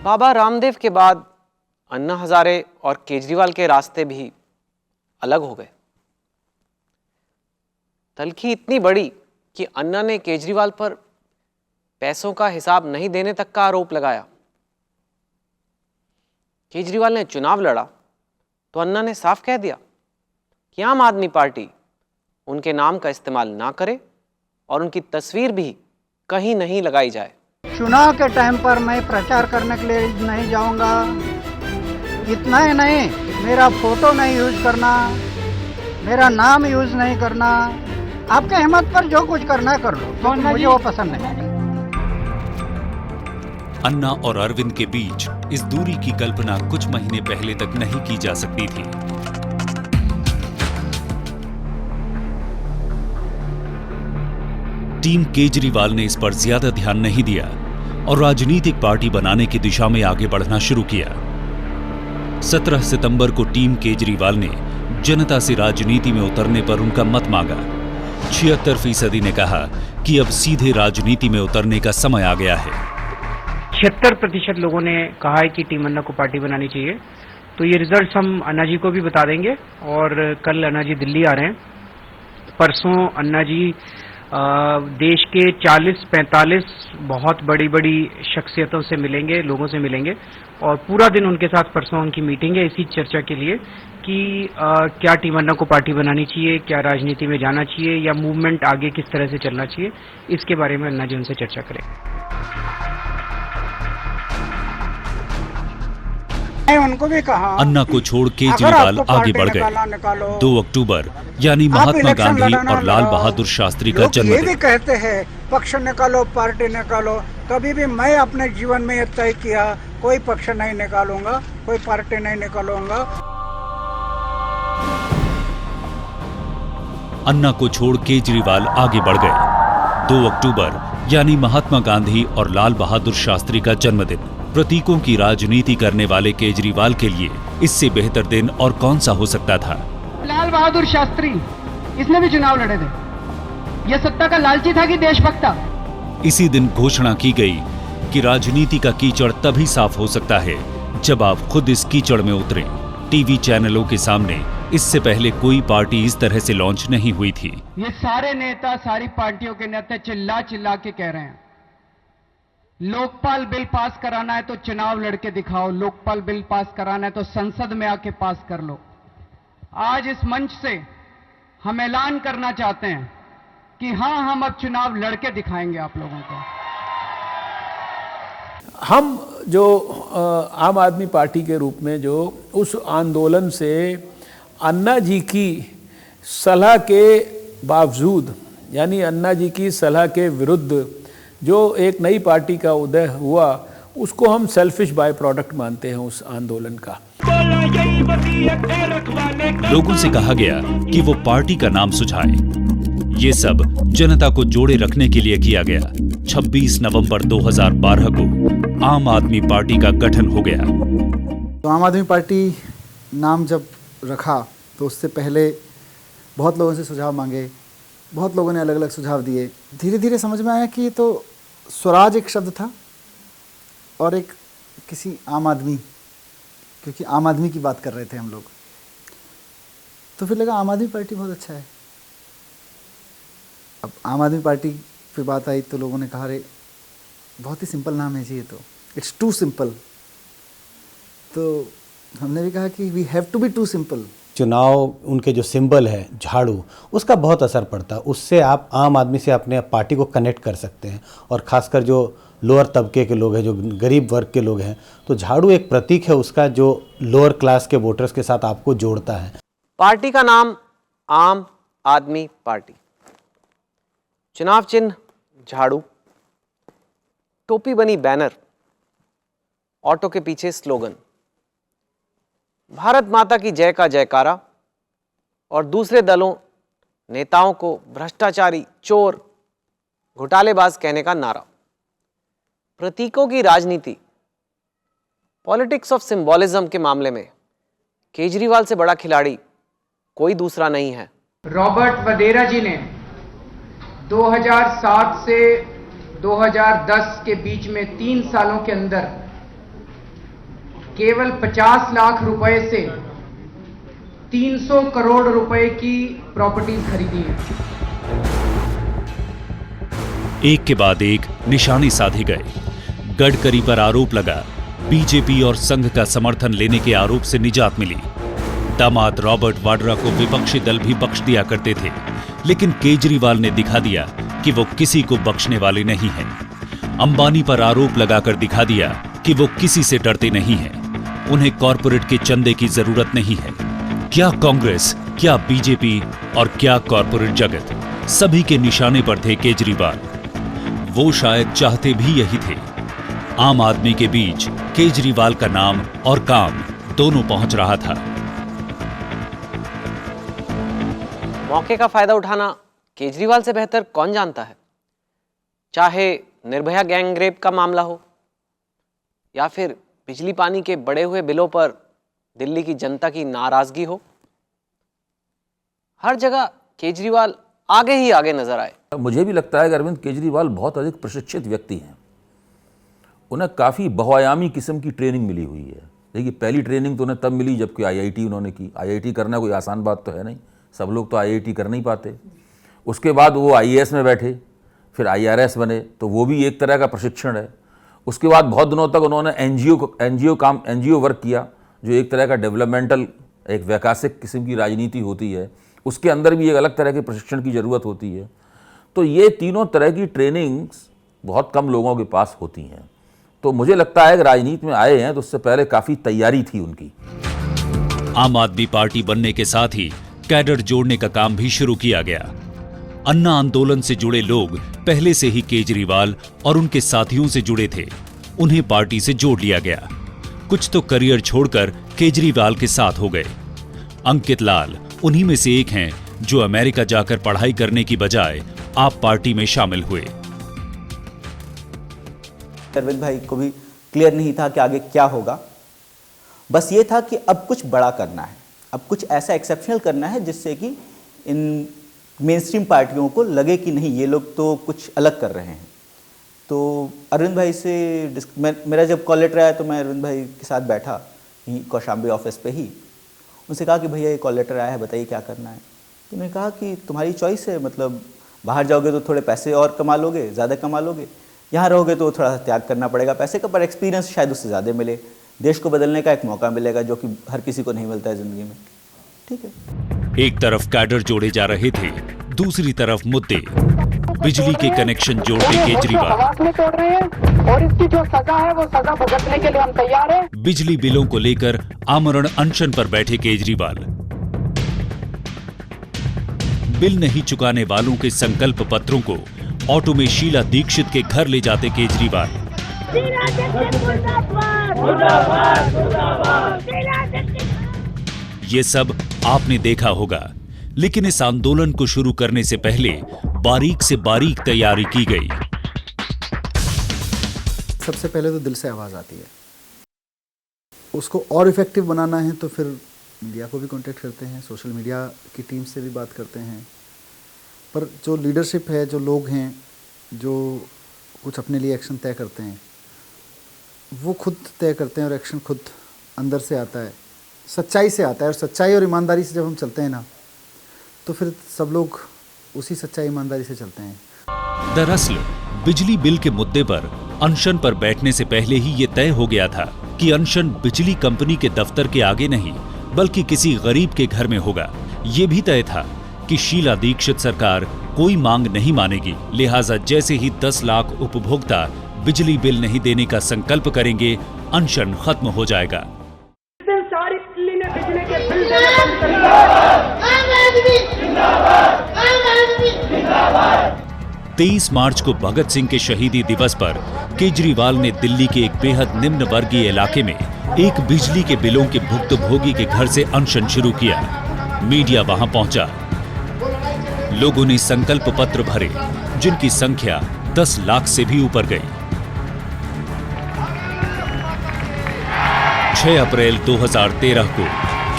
Speaker 1: बाबा रामदेव के बाद अन्ना हजारे और केजरीवाल के रास्ते भी अलग हो गए। तलखी इतनी बड़ी कि अन्ना ने केजरीवाल पर पैसों का हिसाब नहीं देने तक का आरोप लगाया। केजरीवाल ने चुनाव लड़ा तो अन्ना ने साफ कह दिया कि आम आदमी पार्टी उनके नाम का इस्तेमाल ना करे और उनकी तस्वीर भी कहीं नहीं लगाई जाए।
Speaker 16: चुनाव के टाइम पर मैं प्रचार करने के लिए नहीं जाऊंगा। इतना ही नहीं, मेरा फोटो नहीं यूज करना, मेरा नाम यूज नहीं करना। आपके हिम्मत पर जो कुछ करना है कर लो, तो मुझे वो पसंद नहीं।
Speaker 5: अन्ना और अरविंद के बीच इस दूरी की कल्पना कुछ महीने पहले तक नहीं की जा सकती थी। टीम केजरीवाल ने इस पर ज्यादा ध्यान नहीं दिया और राजनीतिक पार्टी बनाने की दिशा में आगे बढ़ना शुरू किया। 17 सितंबर को टीम केजरीवाल ने जनता से राजनीति में उतरने पर उनका मत मांगा। 76% ने कहा कि अब सीधे राजनीति में उतरने का समय आ गया है।
Speaker 17: 76% लोगों ने कहा है कि टीम अन्ना को पार्टी बनानी चाहिए। तो ये रिजल्ट हम अन्ना जी को भी बता देंगे और कल अन्ना जी दिल्ली आ रहे हैं। परसों अन्ना जी देश के 40-45 बहुत बड़ी बड़ी शख्सियतों से मिलेंगे, लोगों से मिलेंगे और पूरा दिन उनके साथ परसों उनकी मीटिंग है इसी चर्चा के लिए कि क्या टीम अन्ना को पार्टी बनानी चाहिए, क्या राजनीति में जाना चाहिए या मूवमेंट आगे किस तरह से चलना चाहिए, इसके बारे में अन्ना जी उनसे चर्चा करें।
Speaker 16: उनको भी कहा
Speaker 5: अन्ना को छोड़ केजरीवाल आगे बढ़ गए। 2 अक्टूबर यानी महात्मा गांधी और लाल बहादुर शास्त्री का
Speaker 16: ये भी
Speaker 5: जन्मदिन।
Speaker 16: कहते हैं पक्ष निकालो, पार्टी निकालो। कभी भी मैं अपने जीवन में ये तय किया, कोई पक्ष नहीं निकालूंगा, कोई पार्टी नहीं निकालूंगा।
Speaker 5: अन्ना को छोड़ केजरीवाल आगे बढ़ गए। 2 अक्टूबर यानी महात्मा गांधी और लाल बहादुर शास्त्री का जन्मदिन। प्रतीकों की राजनीति करने वाले केजरीवाल के लिए इससे बेहतर दिन और कौन सा हो सकता था।
Speaker 18: लाल बहादुर शास्त्री, इसने भी चुनाव लड़े थे। यह सत्ता का लालची था कि देशभक्त था।
Speaker 5: इसी दिन घोषणा की गई कि राजनीति का कीचड़ तभी साफ हो सकता है जब आप खुद इस कीचड़ में उतरें। टीवी चैनलों के सामने इससे पहले कोई पार्टी इस तरह से लॉन्च नहीं हुई थी।
Speaker 18: ये सारे नेता, सारी पार्टियों के नेता चिल्ला चिल्ला के कह रहे हैं लोकपाल बिल पास कराना है तो चुनाव लड़के दिखाओ, लोकपाल बिल पास कराना है तो संसद में आके पास कर लो। आज इस मंच से हम ऐलान करना चाहते हैं कि हां, हम अब चुनाव लड़के दिखाएंगे आप लोगों को।
Speaker 19: हम जो आम आदमी पार्टी के रूप में जो उस आंदोलन से अन्ना जी की सलाह के बावजूद, यानी अन्ना जी की सलाह के विरुद्ध जो एक नई पार्टी का उदय हुआ, उसको हम सेल्फिश बाय प्रोडक्ट मानते हैं उस आंदोलन का।
Speaker 5: लोगों से कहा गया कि वो पार्टी का नाम सुझाए। ये सब जनता को जोड़े रखने के लिए किया गया। 26 नवंबर 2012 को आम आदमी पार्टी का गठन हो गया।
Speaker 9: तो आम आदमी पार्टी नाम जब रखा तो उससे पहले बहुत लोगों से सुझाव मांगे, बहुत लोगों ने अलग अलग सुझाव दिए। धीरे धीरे समझ में आया कि ये तो स्वराज एक शब्द था और एक किसी आम आदमी, क्योंकि आम आदमी की बात कर रहे थे हम लोग, तो फिर लगा आम आदमी पार्टी बहुत अच्छा है। अब आम आदमी पार्टी पे बात आई तो लोगों ने कहा अरे बहुत ही सिंपल नाम है जी, ये तो इट्स टू सिंपल। तो हमने भी कहा कि we have to be too simple.
Speaker 20: चुनाव उनके जो सिंबल है झाड़ू, उसका बहुत असर पड़ता है। उससे आप आम आदमी से अपने पार्टी को कनेक्ट कर सकते हैं और ख़ासकर जो लोअर तबके के लोग हैं, जो गरीब वर्ग के लोग हैं, तो झाड़ू एक प्रतीक है उसका जो लोअर क्लास के वोटर्स के साथ आपको जोड़ता है।
Speaker 1: पार्टी का नाम आम आदमी पार्टी, चुनाव चिन्ह झाड़ू, टोपी बनी बैनर, ऑटो के पीछे स्लोगन भारत माता की जय का जयकारा और दूसरे दलों नेताओं को भ्रष्टाचारी, चोर, घोटालेबाज कहने का नारा। प्रतीकों की राजनीति, पॉलिटिक्स ऑफ सिंबोलिज्म के मामले में केजरीवाल से बड़ा खिलाड़ी कोई दूसरा नहीं है।
Speaker 4: रॉबर्ट वडेरा जी ने 2007 से 2010 के बीच में 3 सालों के अंदर
Speaker 18: केवल 50 लाख रुपए से 300 करोड़ रुपए की प्रॉपर्टीज खरीदी है।
Speaker 5: एक के बाद एक निशाने साधे गए। गडकरी पर आरोप लगा, बीजेपी और संघ का समर्थन लेने के आरोप से निजात मिली। दामाद रॉबर्ट वाड्रा को विपक्षी दल भी बख्श दिया करते थे, लेकिन केजरीवाल ने दिखा दिया कि वो किसी को बख्शने वाले नहीं हैं। अंबानी पर आरोप लगाकर दिखा दिया कि वो किसी से डरते नहीं हैं। उन्हें कॉरपोरेट के चंदे की जरूरत नहीं है। क्या कांग्रेस, क्या बीजेपी और क्या कॉरपोरेट जगत, सभी के निशाने पर थे केजरीवाल। वो शायद चाहते भी यही थे। आम आदमी के बीच केजरीवाल का नाम और काम दोनों पहुंच रहा था।
Speaker 1: मौके का फायदा उठाना केजरीवाल से बेहतर कौन जानता है? चाहे निर्भया गैंग रेप का मामला हो या फिर बिजली पानी के बढ़े हुए बिलों पर दिल्ली की जनता की नाराजगी हो, हर जगह केजरीवाल आगे ही आगे नजर आए।
Speaker 21: मुझे भी लगता है कि अरविंद केजरीवाल बहुत अधिक प्रशिक्षित व्यक्ति हैं। उन्हें काफ़ी बहुआयामी किस्म की ट्रेनिंग मिली हुई है। देखिए, पहली ट्रेनिंग तो उन्हें तब मिली जबकि आईआईटी उन्होंने की। आईआईटी करना कोई आसान बात तो है नहीं, सब लोग तो आईआईटी कर नहीं पाते। उसके बाद वो आईएएस में बैठे, फिर आईआरएस बने, तो वो भी एक तरह का प्रशिक्षण है। उसके बाद बहुत दिनों तक उन्होंने एनजीओ वर्क किया, जो एक तरह का डेवलपमेंटल, एक वैकासिक किस्म की राजनीति होती है। उसके अंदर भी एक अलग तरह के प्रशिक्षण की ज़रूरत होती है। तो ये तीनों तरह की ट्रेनिंग्स बहुत कम लोगों के पास होती हैं। तो मुझे लगता है कि राजनीति में आए हैं तो उससे पहले काफ़ी तैयारी थी उनकी।
Speaker 5: आम आदमी पार्टी बनने के साथ ही कैडर जोड़ने का काम भी शुरू किया गया। अन्ना आंदोलन से जुड़े लोग पहले से ही केजरीवाल और उनके साथियों से जुड़े थे। उन्हें पार्टी से जोड़ लिया गया। कुछ तो करियर छोड़कर केजरीवाल के साथ हो गए। अंकित लाल उन्हीं में से एक हैं जो अमेरिका जाकर पढ़ाई करने की बजाय आप पार्टी में शामिल हुए।
Speaker 22: अरविंद भाई को भी क्लियर नहीं था कि आगे क्या होगा। बस ये था कि अब कुछ बड़ा करना है, अब कुछ ऐसा एक्सेप्शनल करना है जिससे कि इन मेन स्ट्रीम पार्टियों को लगे कि नहीं, ये लोग तो कुछ अलग कर रहे हैं। तो अरविंद भाई से मेरा जब कॉल लेटर आया तो मैं अरविंद भाई के साथ बैठा कौशाम्बी ऑफिस पे ही। उनसे कहा कि भैया ये कॉल लेटर आया है, बताइए क्या करना है। तो उन्होंने कहा कि तुम्हारी चॉइस है, मतलब बाहर जाओगे तो थोड़े पैसे और कमा लोगे, ज़्यादा कमा लोगे, यहाँ रहोगे तो थोड़ा सा त्याग करना पड़ेगा पैसे का, पर एक्सपीरियंस शायद उससे ज़्यादा मिले, देश को बदलने का एक मौका मिलेगा जो कि हर किसी को नहीं मिलता है ज़िंदगी में। ठीक है।
Speaker 5: एक तरफ कैडर जोड़े जा रहे थे, दूसरी तरफ मुद्दे। बिजली के कनेक्शन जोड़ते केजरीवाल,
Speaker 3: और इसकी जो सजा है वो सजा भुगतने के लिए हम तैयार हैं।
Speaker 5: बिजली बिलों को लेकर आमरण अनशन पर बैठे केजरीवाल, बिल नहीं चुकाने वालों के संकल्प पत्रों को ऑटो में शीला दीक्षित के घर ले जाते केजरीवाल। ये सब आपने देखा होगा, लेकिन इस आंदोलन को शुरू करने से पहले बारीक से बारीक तैयारी की गई।
Speaker 9: सबसे पहले तो दिल से आवाज़ आती है। उसको और इफेक्टिव बनाना है तो फिर मीडिया को भी कांटेक्ट करते हैं, सोशल मीडिया की टीम से भी बात करते हैं। पर जो लीडरशिप है, जो लोग हैं जो कुछ अपने लिए एक्शन तय करते हैं, वो खुद तय करते हैं और एक्शन खुद अंदर से आता है, सच्चाई से आता है। और सच्चाई और ईमानदारी से जब हम चलते हैं ना, तो फिर सब लोग उसी सच्चाई ईमानदारी से चलते हैं।
Speaker 5: दरअसल बिजली बिल के मुद्दे पर अनशन पर बैठने से पहले ही ये तय हो गया था कि अनशन बिजली कंपनी के दफ्तर के आगे नहीं, बल्कि किसी गरीब के घर में होगा। ये भी तय था कि शीला दीक्षित सरकार कोई मांग नहीं मानेगी, लिहाजा जैसे ही 10 लाख उपभोक्ता बिजली बिल नहीं देने का संकल्प करेंगे, अनशन खत्म हो जाएगा।
Speaker 3: सारी दिल्ली ने बिजली के बिल देने बंद कर दिए।
Speaker 5: 23 मार्च को भगत सिंह के शहीदी दिवस पर केजरीवाल ने दिल्ली के एक बेहद निम्न वर्गीय इलाके में एक बिजली के बिलों के भुक्तभोगी के घर से अनशन शुरू किया। मीडिया वहां पहुंचा। लोगों ने संकल्प पत्र भरे, जिनकी संख्या 10 लाख से भी ऊपर गई। 6 अप्रैल 2013 को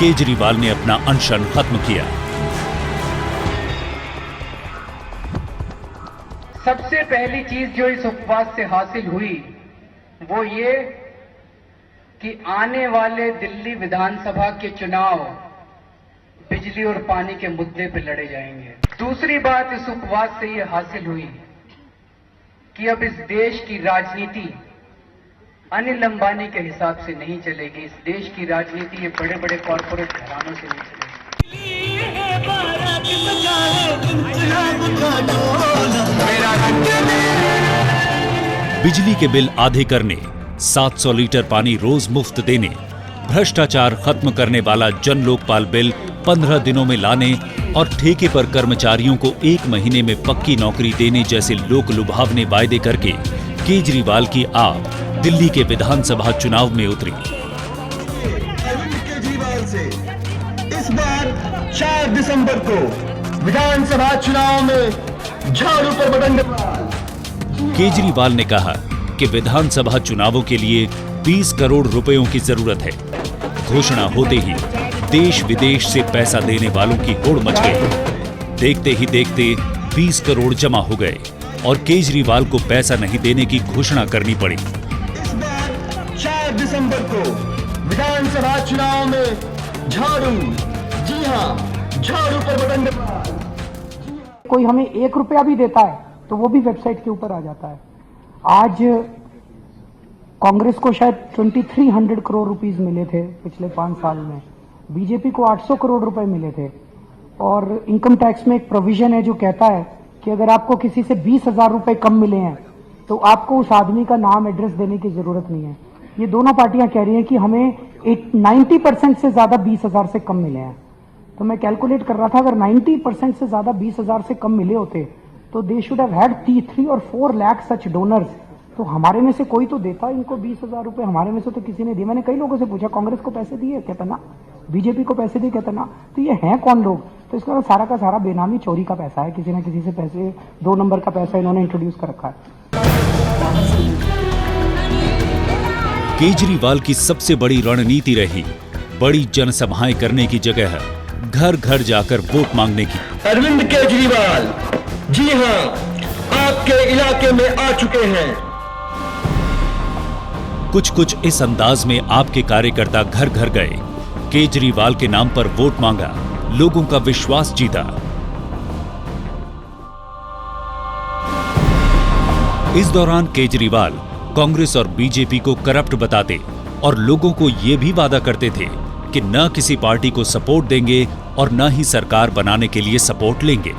Speaker 5: केजरीवाल ने अपना अनशन खत्म किया।
Speaker 18: सबसे पहली चीज जो इस उपवास से हासिल हुई वो ये कि आने वाले दिल्ली विधानसभा के चुनाव बिजली और पानी के मुद्दे पर लड़े जाएंगे। दूसरी बात इस उपवास से ये हासिल हुई कि अब इस देश की राजनीति अनिल अंबानी के हिसाब से नहीं चलेगी। इस देश की राजनीति ये बड़े बड़े कॉरपोरेट घरानों से नहीं चलेगी।
Speaker 5: बिजली के बिल आधे करने, 700 लीटर पानी रोज मुफ्त देने, भ्रष्टाचार खत्म करने वाला जन लोकपाल बिल 15 दिनों में लाने और ठेके पर कर्मचारियों को 1 महीने में पक्की नौकरी देने जैसे लोक लुभावने वायदे करके केजरीवाल की आप दिल्ली के विधानसभा चुनाव में उतरी।
Speaker 2: केजरीवाल से इस बार 4 दिसंबर को विधानसभा चुनाव में झाड़ू पर बटन दबाएं।
Speaker 5: केजरीवाल ने कहा कि विधानसभा चुनावों के लिए 20 करोड़ रुपयों की जरूरत है। घोषणा होते ही देश विदेश से पैसा देने वालों की होड़ मच गई। देखते ही देखते 20 करोड़ जमा हो गए और केजरीवाल को पैसा नहीं देने की घोषणा करनी पड़ी।
Speaker 2: इस बार 4 दिसंबर को विधानसभा चुनाव में झाड़ू, जी हाँ, झाड़ू पर बटन दबाएं।
Speaker 16: कोई हमें 1 रुपया भी देता है तो वो भी वेबसाइट के ऊपर आ जाता है। आज कांग्रेस को शायद 2300 करोड़ रुपीस मिले थे पिछले 5 साल में, बीजेपी को 800 करोड़ रुपए मिले थे। और इनकम टैक्स में एक प्रोविजन है जो कहता है कि अगर आपको किसी से 20,000 रुपए कम मिले हैं तो आपको उस आदमी का नाम एड्रेस देने की जरूरत नहीं है। ये दोनों पार्टियां कह रही हैं कि हमें 90% से ज्यादा 20,000 से कम मिले हैं। तो मैं कैलकुलेट कर रहा था, अगर 90% से ज्यादा 20,000 से कम मिले होते तो दे शुड हैव हैड 3 और 4 लाख सच डोनर्स। तो हमारे में से कोई तो देता इनको 20,000 रुपए, हमारे में से तो किसी ने दिए। मैंने कई लोगों से पूछा, कांग्रेस को पैसे दिए? कहता ना। बीजेपी को पैसे दिए? कहता ना। तो ये हैं कौन लोग? तो इसका सारा का सारा बेनामी चोरी का पैसा है, किसी न किसी से पैसे, 2 नंबर का पैसा इन्होंने इंट्रोड्यूस कर रखा है।
Speaker 5: केजरीवाल की सबसे बड़ी रणनीति रही बड़ी जनसभाएं करने की जगह घर घर जाकर वोट मांगने की।
Speaker 2: अरविंद केजरीवाल, जी हाँ, आपके इलाके में आ चुके हैं।
Speaker 5: कुछ इस अंदाज में आपके कार्यकर्ता घर घर गए, केजरीवाल के नाम पर वोट मांगा, लोगों का विश्वास जीता। इस दौरान केजरीवाल कांग्रेस और बीजेपी को करप्ट बताते और लोगों को यह भी वादा करते थे कि न किसी पार्टी को सपोर्ट देंगे और न ही सरकार बनाने के लिए सपोर्ट लेंगे।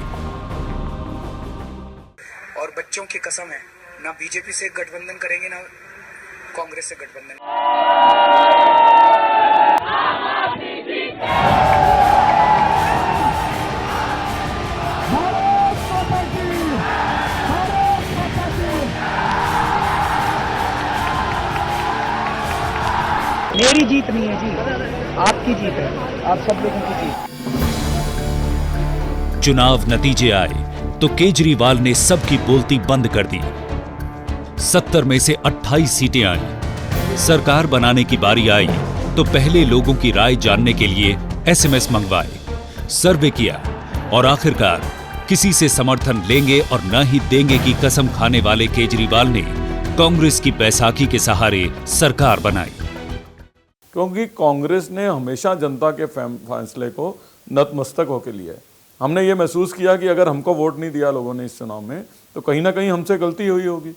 Speaker 6: और बच्चों की कसम है, ना बीजेपी से गठबंधन करेंगे ना कांग्रेस से गठबंधन।
Speaker 16: मेरी जीत नहीं है जी, आपकी जीत है, आप सब लोगों की जीत।
Speaker 5: चुनाव नतीजे आए तो केजरीवाल ने सबकी बोलती बंद कर दी। 70 में से 28 सीटें आई। सरकार बनाने की बारी आई तो पहले लोगों की राय जानने के लिए एसएमएस मंगवाए, सर्वे किया और आखिरकार किसी से समर्थन लेंगे और न ही देंगे की कसम खाने वाले केजरीवाल ने कांग्रेस की बैसाखी के सहारे सरकार बनाई।
Speaker 23: क्योंकि कांग्रेस ने हमेशा जनता के फैसले को नतमस्तक होकर लिया है। हमने ये महसूस किया कि अगर हमको वोट नहीं दिया लोगों ने इस चुनाव में तो कहीं ना कहीं हमसे गलती हुई होगी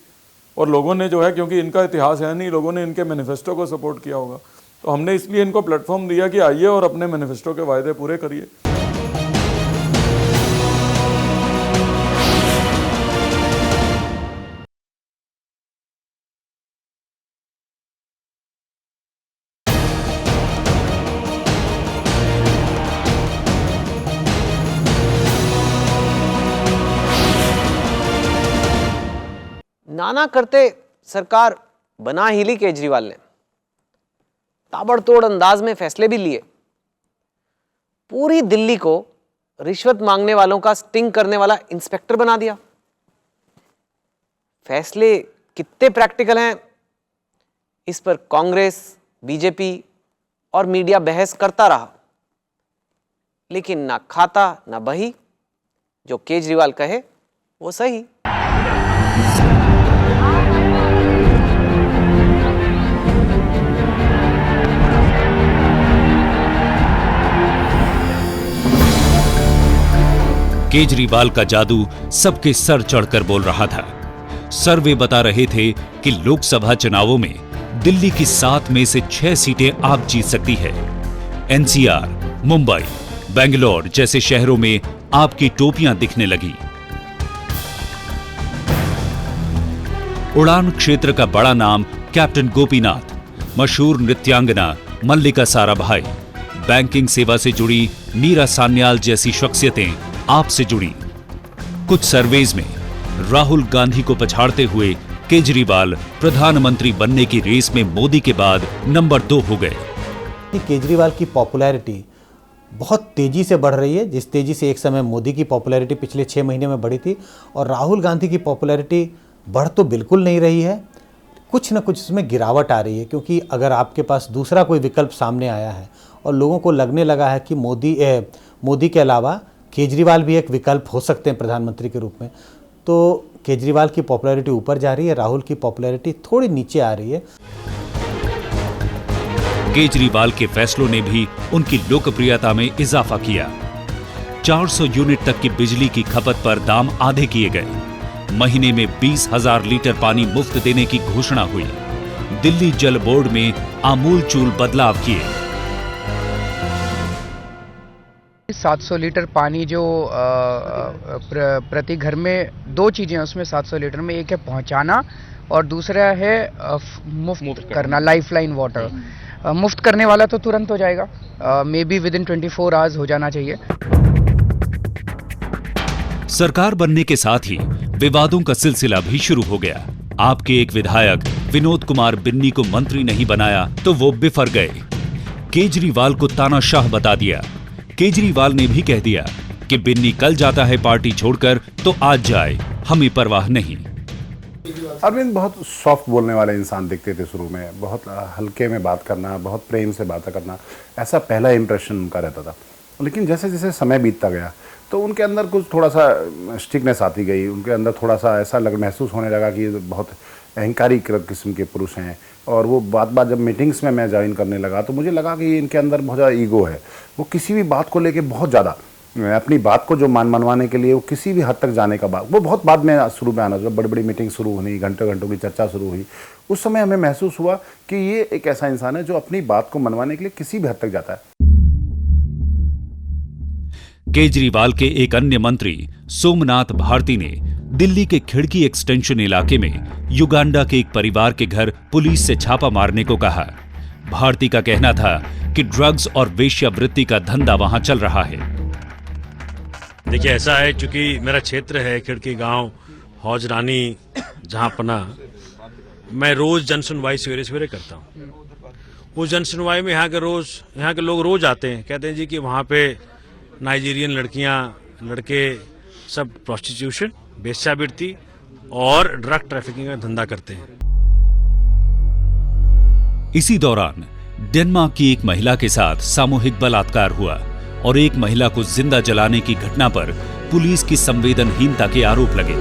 Speaker 23: और लोगों ने जो है, क्योंकि इनका इतिहास है नहीं, लोगों ने इनके मैनिफेस्टो को सपोर्ट किया होगा, तो हमने इसलिए इनको प्लेटफॉर्म दिया कि आइए और अपने मैनिफेस्टो के वायदे पूरे करिए।
Speaker 1: नाना करते सरकार बना ही ली केजरीवाल ने, ताबड़तोड़ अंदाज में फैसले भी लिए। पूरी दिल्ली को रिश्वत मांगने वालों का स्टिंग करने वाला इंस्पेक्टर बना दिया। फैसले कितने प्रैक्टिकल हैं, इस पर कांग्रेस, बीजेपी और मीडिया बहस करता रहा, लेकिन ना खाता ना बही, जो केजरीवाल कहे वो सही।
Speaker 5: केजरीवाल का जादू सबके सर चढ़कर बोल रहा था। सर्वे बता रहे थे कि लोकसभा चुनावों में दिल्ली की 7 में से 6 सीटें आप जीत सकती है। एनसीआर, मुंबई, बेंगलोर जैसे शहरों में आपकी टोपियां दिखने लगी। उड़ान क्षेत्र का बड़ा नाम कैप्टन गोपीनाथ, मशहूर नृत्यांगना मल्लिका साराभाई, बैंकिंग सेवा से जुड़ी मीरा सान्याल जैसी शख्सियतें आपसे जुड़ी। कुछ सर्वेज में राहुल गांधी को पछाड़ते हुए केजरीवाल प्रधानमंत्री बनने की रेस में मोदी के बाद नंबर 2 हो गए।
Speaker 20: केजरीवाल की पॉपुलैरिटी बहुत तेजी से बढ़ रही है, जिस तेजी से एक समय मोदी की पॉपुलैरिटी पिछले 6 महीने में बढ़ी थी, और राहुल गांधी की पॉपुलैरिटी बढ़ तो बिल्कुल नहीं रही है, कुछ न कुछ इसमें गिरावट आ रही है। क्योंकि अगर आपके पास दूसरा कोई विकल्प सामने आया है और लोगों को लगने लगा है कि मोदी के अलावा केजरीवाल भी एक विकल्प हो सकते हैं प्रधानमंत्री के रूप में, तो केजरीवाल की पॉपुलैरिटी ऊपर जा रही है, राहुल की पॉपुलैरिटी थोड़ी नीचे आ रही है।
Speaker 5: केजरीवाल के फैसलों ने भी उनकी लोकप्रियता में इजाफा किया। 400 यूनिट तक की बिजली की खपत पर दाम आधे किए गए। महीने में 20,000 लीटर पानी मुफ्त देने की घोषणा हुई। दिल्ली जल बोर्ड में आमूलचूल बदलाव किए।
Speaker 4: 700 लीटर पानी जो प्रति घर में 2 चीजें उसमें 700 लीटर में, एक है पहुंचाना और दूसरा है मुफ्त करना, लाइफलाइन वाटर। मुफ्त करने वाला तो तुरंत हो जाएगा, may be with in 24 hours हो जाना चाहिए।
Speaker 5: सरकार बनने के साथ ही विवादों का सिलसिला भी शुरू हो गया। आपके एक विधायक विनोद कुमार बिन्नी को मंत्री नहीं बनाया तो वो बिफर गए। केजरीवाल को तानाशाह बता दिया। केजरीवाल ने भी कह दिया कि बिन्नी कल जाता है पार्टी छोड़कर तो आज जाए, हमें परवाह नहीं।
Speaker 7: अरविंद बहुत सॉफ्ट बोलने वाले इंसान दिखते थे शुरू में, बहुत हल्के में बात करना, बहुत प्रेम से बातें करना, ऐसा पहला इंप्रेशन उनका रहता था। लेकिन जैसे जैसे समय बीतता गया तो उनके अंदर कुछ थोड़ा सा स्टिकनेस आती गई, उनके अंदर थोड़ा सा ऐसा महसूस होने लगा कि बहुत अहंकारी किस्म के पुरुष हैं। और वो बात जब मीटिंग्स में मैं ज्वाइन करने लगा तो मुझे लगा कि इनके अंदर बहुत ज़्यादा ईगो है। वो किसी भी बात को लेके बहुत ज़्यादा अपनी बात को जो मनवाने के लिए वो किसी भी हद तक जाने का बात, वो बहुत बाद में शुरू में आना, जब बड़ी बड़ी मीटिंग शुरू हुई, घंटों घंटों की चर्चा शुरू हुई, उस समय हमें महसूस हुआ कि ये एक ऐसा इंसान है जो अपनी बात को मनवाने के लिए किसी भी हद तक जाता है।
Speaker 5: केजरीवाल के एक अन्य मंत्री सोमनाथ भारती ने दिल्ली के खिड़की एक्सटेंशन इलाके में युगांडा के एक परिवार के घर पुलिस से छापा मारने को कहा। भारती का कहना था कि ड्रग्स और वेश्यावृत्ति का धंधा वहां चल रहा है।
Speaker 8: देखिए, ऐसा है, चूंकि मेरा क्षेत्र है खिड़की गांव, हौज रानी, जहां पना, मैं रोज जनसुनवाई सवेरे सवेरे करता हूं। उस जनसुनवाई में यहाँ के लोग रोज आते हैं, कहते हैं जी कि वहाँ पे नाइजीरियन लड़कियां, लड़के सब प्रोस्टिट्यूशन, वेश्यावृत्ति और ड्रग ट्रैफिकिंग का धंधा करते हैं।
Speaker 5: इसी दौरान डेनमार्क की एक महिला के साथ सामूहिक बलात्कार हुआ और एक महिला को जिंदा जलाने की घटना पर पुलिस की संवेदनहीनता के आरोप लगे।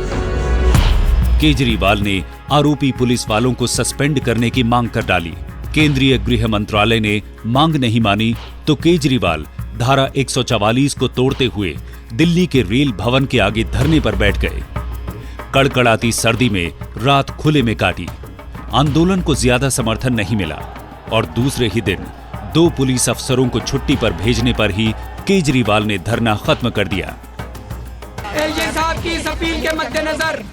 Speaker 5: केजरीवाल ने आरोपी पुलिस वालों को सस्पेंड करने की मांग कर डाली। केंद्रीय गृह मंत्रालय ने मांग नहीं मानी तो केजरीवाल धारा 144 को तोड़ते हुए दिल्ली के रेल भवन के आगे धरने पर बैठ गए। कड़कड़ाती सर्दी में रात खुले में काटी। आंदोलन को ज्यादा समर्थन नहीं मिला और दूसरे ही दिन 2 पुलिस अफसरों को छुट्टी पर भेजने पर ही केजरीवाल ने धरना खत्म कर दिया।
Speaker 14: एलजी साहब की इस अपील के मद्देनजर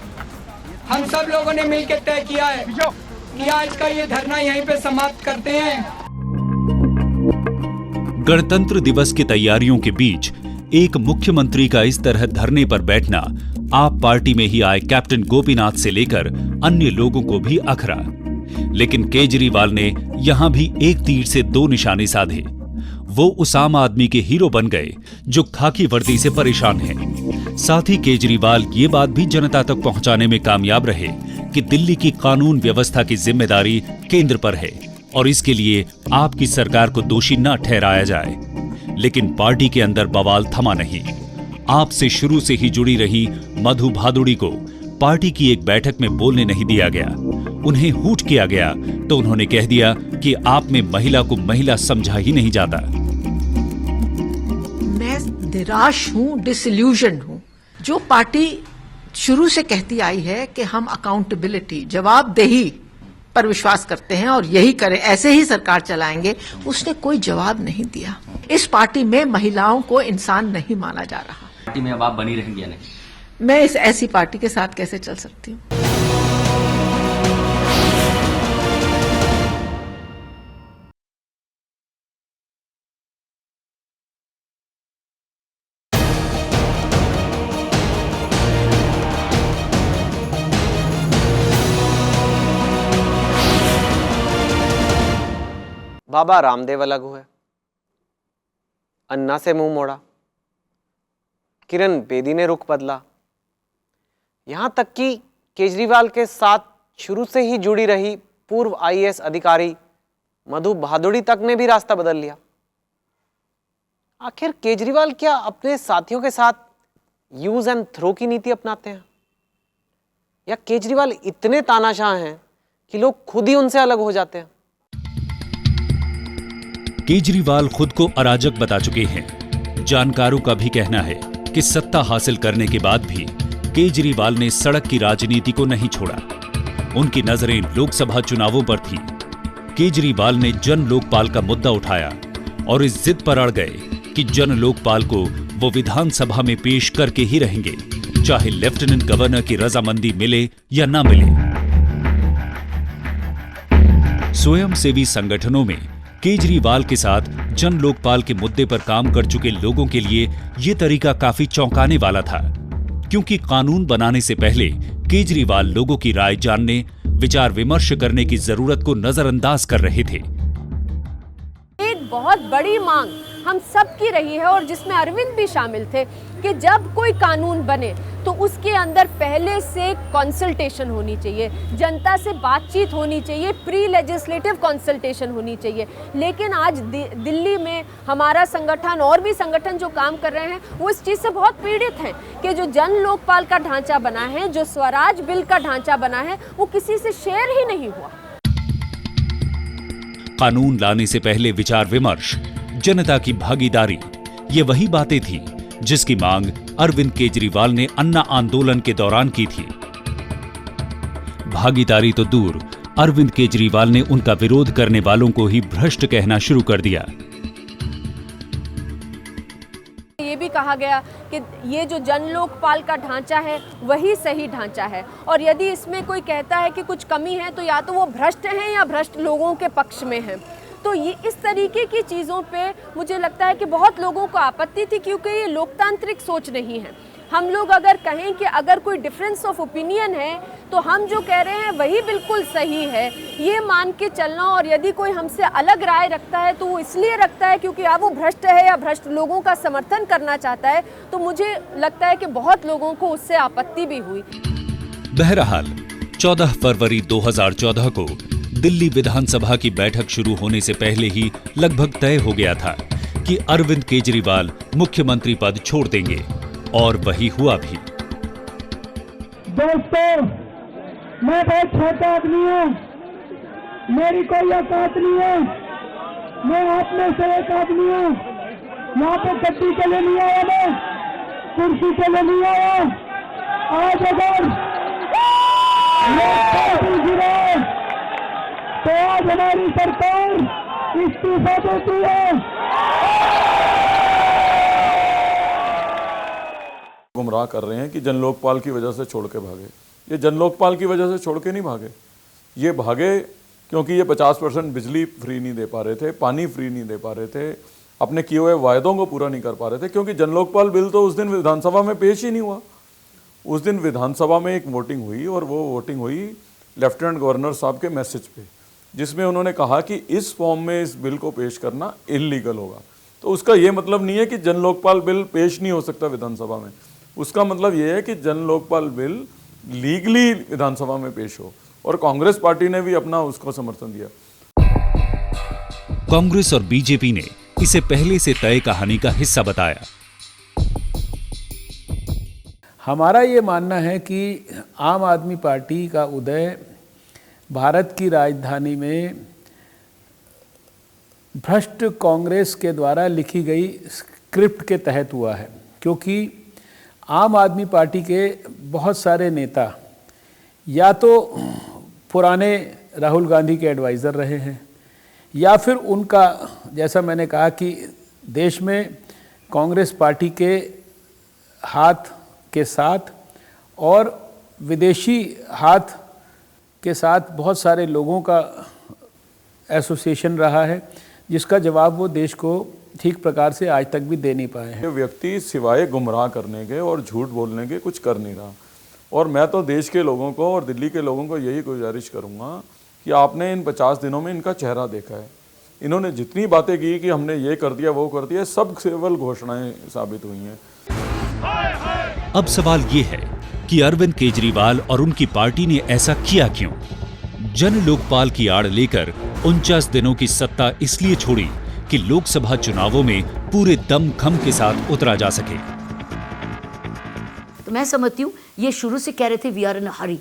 Speaker 14: हम सब लोगों ने मिलकर तय किया है कि आज का ये धरना यहीं पे समाप्त करते हैं।
Speaker 5: गणतंत्र दिवस की तैयारियों के बीच एक मुख्यमंत्री का इस तरह धरने पर बैठना आप पार्टी में ही आए कैप्टन गोपीनाथ से लेकर अन्य लोगों को भी अखरा। लेकिन केजरीवाल ने यहां भी एक तीर से 2 निशाने साधे। वो उस आम आदमी के हीरो बन गए जो खाकी वर्दी से परेशान है। साथ ही केजरीवाल ये बात भी जनता तक पहुंचाने में कामयाब रहे कि दिल्ली की कानून व्यवस्था की जिम्मेदारी केंद्र पर है और इसके लिए आपकी सरकार को दोषी न ठहराया जाए। लेकिन पार्टी के अंदर बवाल थमा नहीं। आपसे शुरू से ही जुड़ी रही मधु भादुड़ी को पार्टी की एक बैठक में बोलने नहीं दिया गया। उन्हें हूट किया गया तो उन्होंने कह दिया कि आप में महिला को महिला समझा ही नहीं जाता।
Speaker 10: मैं निराश हूं, डिसइल्यूजन हूं
Speaker 12: जो पार्टी शुरू से कहती आई है कि हम अकाउंटेबिलिटी, जवाबदेही पर विश्वास करते हैं और यही करें, ऐसे ही सरकार चलाएंगे, उसने कोई जवाब नहीं दिया। इस पार्टी में महिलाओं को इंसान नहीं माना जा रहा।
Speaker 13: पार्टी में अब आप बनी रहेंगी या नहीं?
Speaker 12: मैं इस ऐसी पार्टी के साथ कैसे चल सकती हूँ?
Speaker 1: बाबा रामदेव अलग हुए, अन्ना से मुंह मोड़ा, किरण बेदी ने रुख बदला, यहां तक कि केजरीवाल के साथ शुरू से ही जुड़ी रही पूर्व आईएएस अधिकारी मधु भादुड़ी तक ने भी रास्ता बदल लिया। आखिर केजरीवाल क्या अपने साथियों के साथ यूज एंड थ्रो की नीति अपनाते हैं, या केजरीवाल इतने तानाशाह हैं कि लोग खुद ही उनसे अलग हो जाते हैं?
Speaker 5: केजरीवाल खुद को अराजक बता चुके हैं। जानकारों का भी कहना है कि सत्ता हासिल करने के बाद भी केजरीवाल ने सड़क की राजनीति को नहीं छोड़ा। उनकी नजरें लोकसभा चुनावों पर थी। केजरीवाल ने जन लोकपाल का मुद्दा उठाया और इस जिद पर अड़ गए कि जन लोकपाल को वो विधानसभा में पेश करके ही रहेंगे, चाहे लेफ्टिनेंट गवर्नर की रजामंदी मिले या ना मिले। स्वयंसेवी संगठनों में केजरीवाल के साथ जन लोकपाल के मुद्दे पर काम कर चुके लोगों के लिए ये तरीका काफी चौंकाने वाला था, क्योंकि कानून बनाने से पहले केजरीवाल लोगों की राय जानने, विचार विमर्श करने की जरूरत को नजरअंदाज कर रहे थे।
Speaker 15: एक बहुत बड़ी मांग हम सब की रही है और जिसमें अरविंद भी शामिल थे कि जब कोई कानून बने तो उसके अंदर पहले से कंसल्टेशन होनी चाहिए, जनता से बातचीत होनी चाहिए, प्री लेजिस्लेटिव कंसल्टेशन होनी चाहिए। लेकिन आज दिल्ली में हमारा संगठन और भी संगठन जो काम कर रहे हैं वो इस चीज़ से बहुत पीड़ित हैं कि जो जन लोकपाल का ढांचा बना है, जो स्वराज बिल का ढांचा बना है, वो किसी से शेयर ही नहीं हुआ।
Speaker 5: कानून लाने से पहले विचार विमर्श, जनता की भागीदारी, ये वही बातें थी जिसकी मांग अरविंद केजरीवाल ने अन्ना आंदोलन के दौरान की थी। भागीदारी तो दूर, अरविंद केजरीवाल ने उनका विरोध करने वालों को ही भ्रष्ट कहना शुरू कर दिया।
Speaker 15: ये भी कहा गया कि ये जो जन लोकपाल का ढांचा है वही सही ढांचा है, और यदि इसमें कोई कहता है कि कुछ कमी है तो या तो वो भ्रष्ट हैं या भ्रष्ट लोगों के पक्ष में है। तो ये इस तरीके की चीज़ों पे मुझे लगता है कि बहुत लोगों को आपत्ति थी, क्योंकि ये लोकतांत्रिक सोच नहीं है। हम लोग अगर कहें कि अगर कोई डिफरेंस ऑफ ओपिनियन है तो हम जो कह रहे हैं वही बिल्कुल सही है, ये मान के चलना, और यदि कोई हमसे अलग राय रखता है तो वो इसलिए रखता है क्योंकि या वो भ्रष्ट है या भ्रष्ट लोगों का समर्थन करना चाहता है, तो मुझे लगता है कि बहुत लोगों को उससे आपत्ति भी हुई।
Speaker 5: बहरहाल 14 फरवरी 2014 को दिल्ली विधानसभा की बैठक शुरू होने से पहले ही लगभग तय हो गया था कि अरविंद केजरीवाल मुख्यमंत्री पद छोड़ देंगे, और वही हुआ भी।
Speaker 14: दोस्तों, मैं बहुत छोटा आदमी हूँ, मेरी कोई औकात नहीं है, मैं आप में से एक आदमी हूँ। यहाँ पे गद्दी के लिए नहीं आया, मैं कुर्सी के लिए नहीं आया। आज अगर गिरे तो आज हमारी सरकार इस्तीफा देती है।
Speaker 23: गुमराह कर रहे हैं कि जन लोकपाल की वजह से छोड़ के भागे। ये जन लोकपाल की वजह से छोड़ के नहीं भागे, ये भागे क्योंकि ये 50% बिजली फ्री नहीं दे पा रहे थे, पानी फ्री नहीं दे पा रहे थे, अपने किए हुए वायदों को पूरा नहीं कर पा रहे थे, क्योंकि जन लोकपाल बिल तो उस दिन विधानसभा में पेश ही नहीं हुआ। उस दिन विधानसभा में एक वोटिंग हुई, और वो वोटिंग हुई लेफ्टिनेंट गवर्नर साहब के मैसेज पे, जिसमें उन्होंने कहा कि इस फॉर्म में इस बिल को पेश करना इल्लीगल होगा। तो उसका ये मतलब नहीं है कि जन लोकपाल बिल पेश नहीं हो सकता विधानसभा में, उसका मतलब ये है कि जन लोकपाल बिल लीगली विधानसभा में पेश हो, और कांग्रेस पार्टी ने भी अपना उसको समर्थन दिया।
Speaker 5: कांग्रेस और बीजेपी ने इसे पहले से तय कहानी का हिस्सा बताया।
Speaker 19: हमारा ये मानना है कि आम आदमी पार्टी का उदय भारत की राजधानी में भ्रष्ट कांग्रेस के द्वारा लिखी गई स्क्रिप्ट के तहत हुआ है, क्योंकि आम आदमी पार्टी के बहुत सारे नेता या तो पुराने राहुल गांधी के एडवाइज़र रहे हैं, या फिर उनका, जैसा मैंने कहा कि देश में कांग्रेस पार्टी के हाथ के साथ और विदेशी हाथ के साथ बहुत सारे लोगों का एसोसिएशन रहा है, जिसका जवाब वो देश को ठीक प्रकार से आज तक भी दे नहीं पाए हैं।
Speaker 23: ये व्यक्ति सिवाय गुमराह करने के और झूठ बोलने के कुछ कर नहीं रहा। और मैं तो देश के लोगों को और दिल्ली के लोगों को यही गुजारिश करूंगा कि आपने इन 50 दिनों में इनका चेहरा देखा है। इन्होंने जितनी बातें की कि हमने ये कर दिया वो कर दिया, सब केवल घोषणाएं साबित हुई हैं।
Speaker 5: अब सवाल ये है कि अरविंद केजरीवाल और उनकी पार्टी ने ऐसा किया क्यों? जन लोकपाल की आड़ लेकर 49 दिनों की सत्ता इसलिए छोड़ी कि लोकसभा चुनावों में पूरे दमखम के साथ उतरा जा सके।
Speaker 10: तो मैं समझती हूँ ये शुरू से कह रहे थे वी आर इन अ हरी।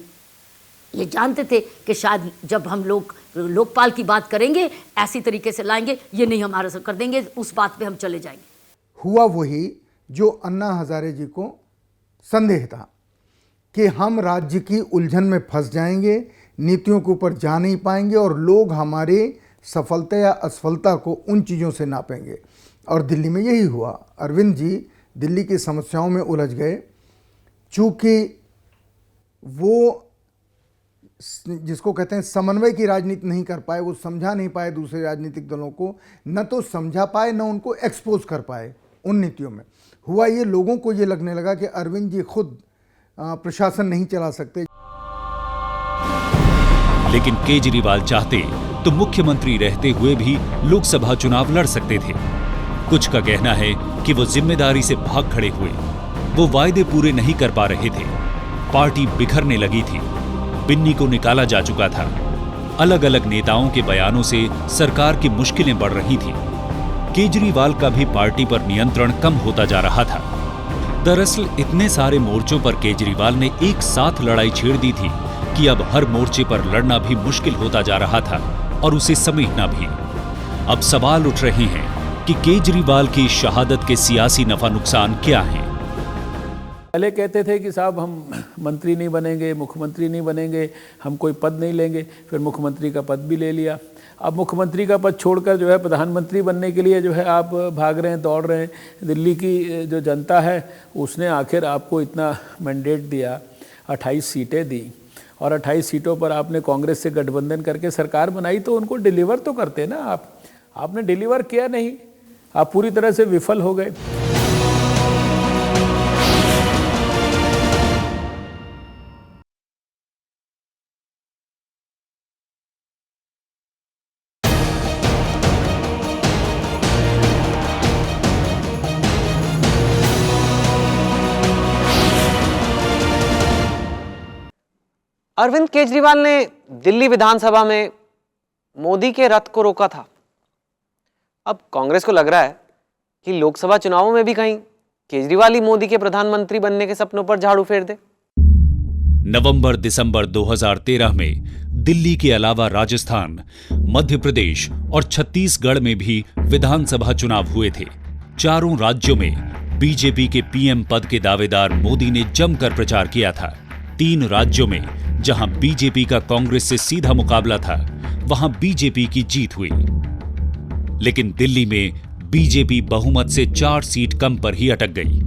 Speaker 10: ये जानते थे कि शायद जब हम लोग लोकपाल की बात करेंगे ऐसी तरीके से लाएंगे, ये नहीं हमारा कर देंगे, उस बात पे हम चले जाएंगे।
Speaker 11: हुआ वही जो अन्ना हजारे जी को संदेह था कि हम राज्य की उलझन में फंस जाएंगे, नीतियों के ऊपर जा नहीं पाएंगे और लोग हमारे सफलता या असफलता को उन चीज़ों से नापेंगे। और दिल्ली में यही हुआ। अरविंद जी दिल्ली की समस्याओं में उलझ गए, चूँकि वो जिसको कहते हैं समन्वय की राजनीति नहीं कर पाए, वो समझा नहीं पाए दूसरे राजनीतिक दलों को, न तो समझा पाए न उनको एक्सपोज कर पाए उन नीतियों में। हुआ ये, लोगों को ये लगने लगा कि अरविंद जी खुद प्रशासन नहीं चला सकते।
Speaker 5: लेकिन केजरीवाल चाहते तो मुख्यमंत्री रहते हुए भी लोकसभा चुनाव लड़ सकते थे। कुछ का कहना है कि वो जिम्मेदारी से भाग खड़े हुए। वो वायदे पूरे नहीं कर पा रहे थे, पार्टी बिखरने लगी थी, बिन्नी को निकाला जा चुका था, अलग अलग नेताओं के बयानों से सरकार की मुश्किलें बढ़ रही थी। केजरीवाल का भी पार्टी पर नियंत्रण कम होता जा रहा था। दरअसल इतने सारे मोर्चों पर केजरीवाल ने एक साथ लड़ाई छेड़ दी थी कि अब हर मोर्चे पर लड़ना भी मुश्किल होता जा रहा था और उसे समेटना भी। अब सवाल उठ रहे हैं कि केजरीवाल की शहादत के सियासी नफा नुकसान क्या हैं?
Speaker 19: पहले कहते थे कि साहब हम मंत्री नहीं बनेंगे, मुख्यमंत्री नहीं बनेंगे, हम कोई पद नहीं लेंगे, फिर मुख्यमंत्री का पद भी ले लिया। अब मुख्यमंत्री का पद छोड़कर जो है प्रधानमंत्री बनने के लिए जो है आप भाग रहे हैं, दौड़ रहे हैं। दिल्ली की जो जनता है उसने आखिर आपको इतना मैंडेट दिया, 28 सीटें दी, और 28 सीटों पर आपने कांग्रेस से गठबंधन करके सरकार बनाई, तो उनको डिलीवर तो करते ना आप। आपने डिलीवर किया नहीं, आप पूरी तरह से विफल हो गए।
Speaker 1: अरविंद केजरीवाल ने दिल्ली विधानसभा में मोदी के रथ को रोका था। अब कांग्रेस को लग रहा है कि लोकसभा चुनावों में भी कहीं केजरीवाल ही मोदी के प्रधानमंत्री बनने के सपनों पर झाड़ू फेर दे।
Speaker 5: नवंबर दिसंबर 2013 में दिल्ली के अलावा राजस्थान, मध्य प्रदेश और छत्तीसगढ़ में भी विधानसभा चुनाव हुए थे। चारों राज्यों में बीजेपी के पीएम पद के दावेदार मोदी ने जमकर प्रचार किया था। 3 राज्यों में जहां बीजेपी का कांग्रेस से सीधा मुकाबला था, वहां बीजेपी की जीत हुई। लेकिन दिल्ली में बीजेपी बहुमत से 4 सीट कम पर ही अटक गई।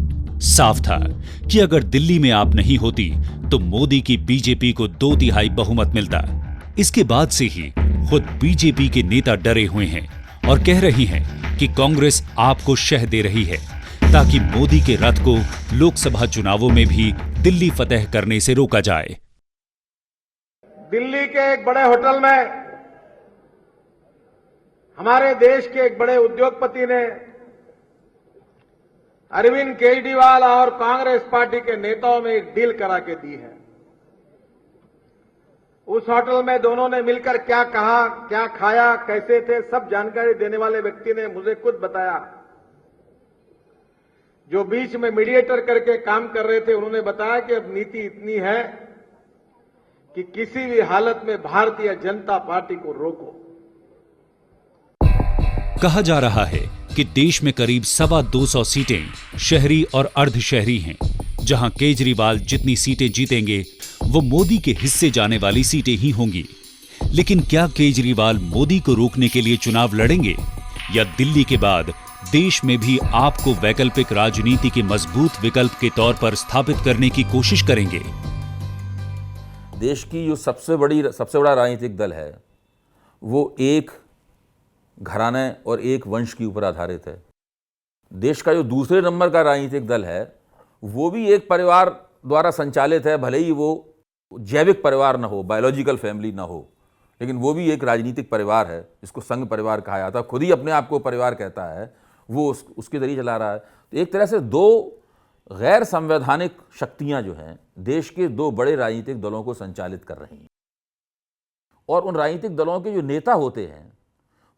Speaker 5: साफ था कि अगर दिल्ली में आप नहीं होती तो मोदी की बीजेपी को 2/3 बहुमत मिलता। इसके बाद से ही खुद बीजेपी के नेता डरे हुए हैं और कह रही हैं कि कांग्रेस आपको शह दे रही है ताकि मोदी के रथ को लोकसभा चुनावों में भी दिल्ली फतह करने से रोका जाए।
Speaker 13: दिल्ली के एक बड़े होटल में हमारे देश के एक बड़े उद्योगपति ने अरविंद केजरीवाल और कांग्रेस पार्टी के नेताओं में एक डील करा के दी है। उस होटल में दोनों ने मिलकर क्या कहा, क्या खाया, कैसे थे, सब जानकारी देने वाले व्यक्ति ने मुझे खुद बताया। जो बीच में मीडिएटर करके काम कर रहे थे उन्होंने बताया कि अब नीति इतनी है कि किसी भी हालत में भारतीय जनता पार्टी को रोको।
Speaker 5: कहा जा रहा है कि देश में करीब 225 सीटें शहरी और अर्ध शहरी हैं, जहां केजरीवाल जितनी सीटें जीतेंगे वो मोदी के हिस्से जाने वाली सीटें ही होंगी। लेकिन क्या केजरीवाल मोदी को रोकने के लिए चुनाव लड़ेंगे या दिल्ली के बाद देश में भी आपको वैकल्पिक राजनीति के मजबूत विकल्प के तौर पर स्थापित करने की कोशिश करेंगे?
Speaker 17: देश की जो सबसे बड़ा राजनीतिक दल है वो एक घराने और एक वंश के ऊपर आधारित है। देश का जो दूसरे नंबर का राजनीतिक दल है वो भी एक परिवार द्वारा संचालित है, भले ही वो जैविक परिवार ना हो, बायोलॉजिकल फैमिली ना हो, लेकिन वो भी एक राजनीतिक परिवार है जिसको संघ परिवार कहा जाता है। खुद ही अपने आप को परिवार कहता है, वो उसके जरिए चला रहा है। तो एक तरह से दो गैर संवैधानिक शक्तियां जो हैं देश के दो बड़े राजनीतिक दलों को संचालित कर रही हैं, और उन राजनीतिक दलों के जो नेता होते हैं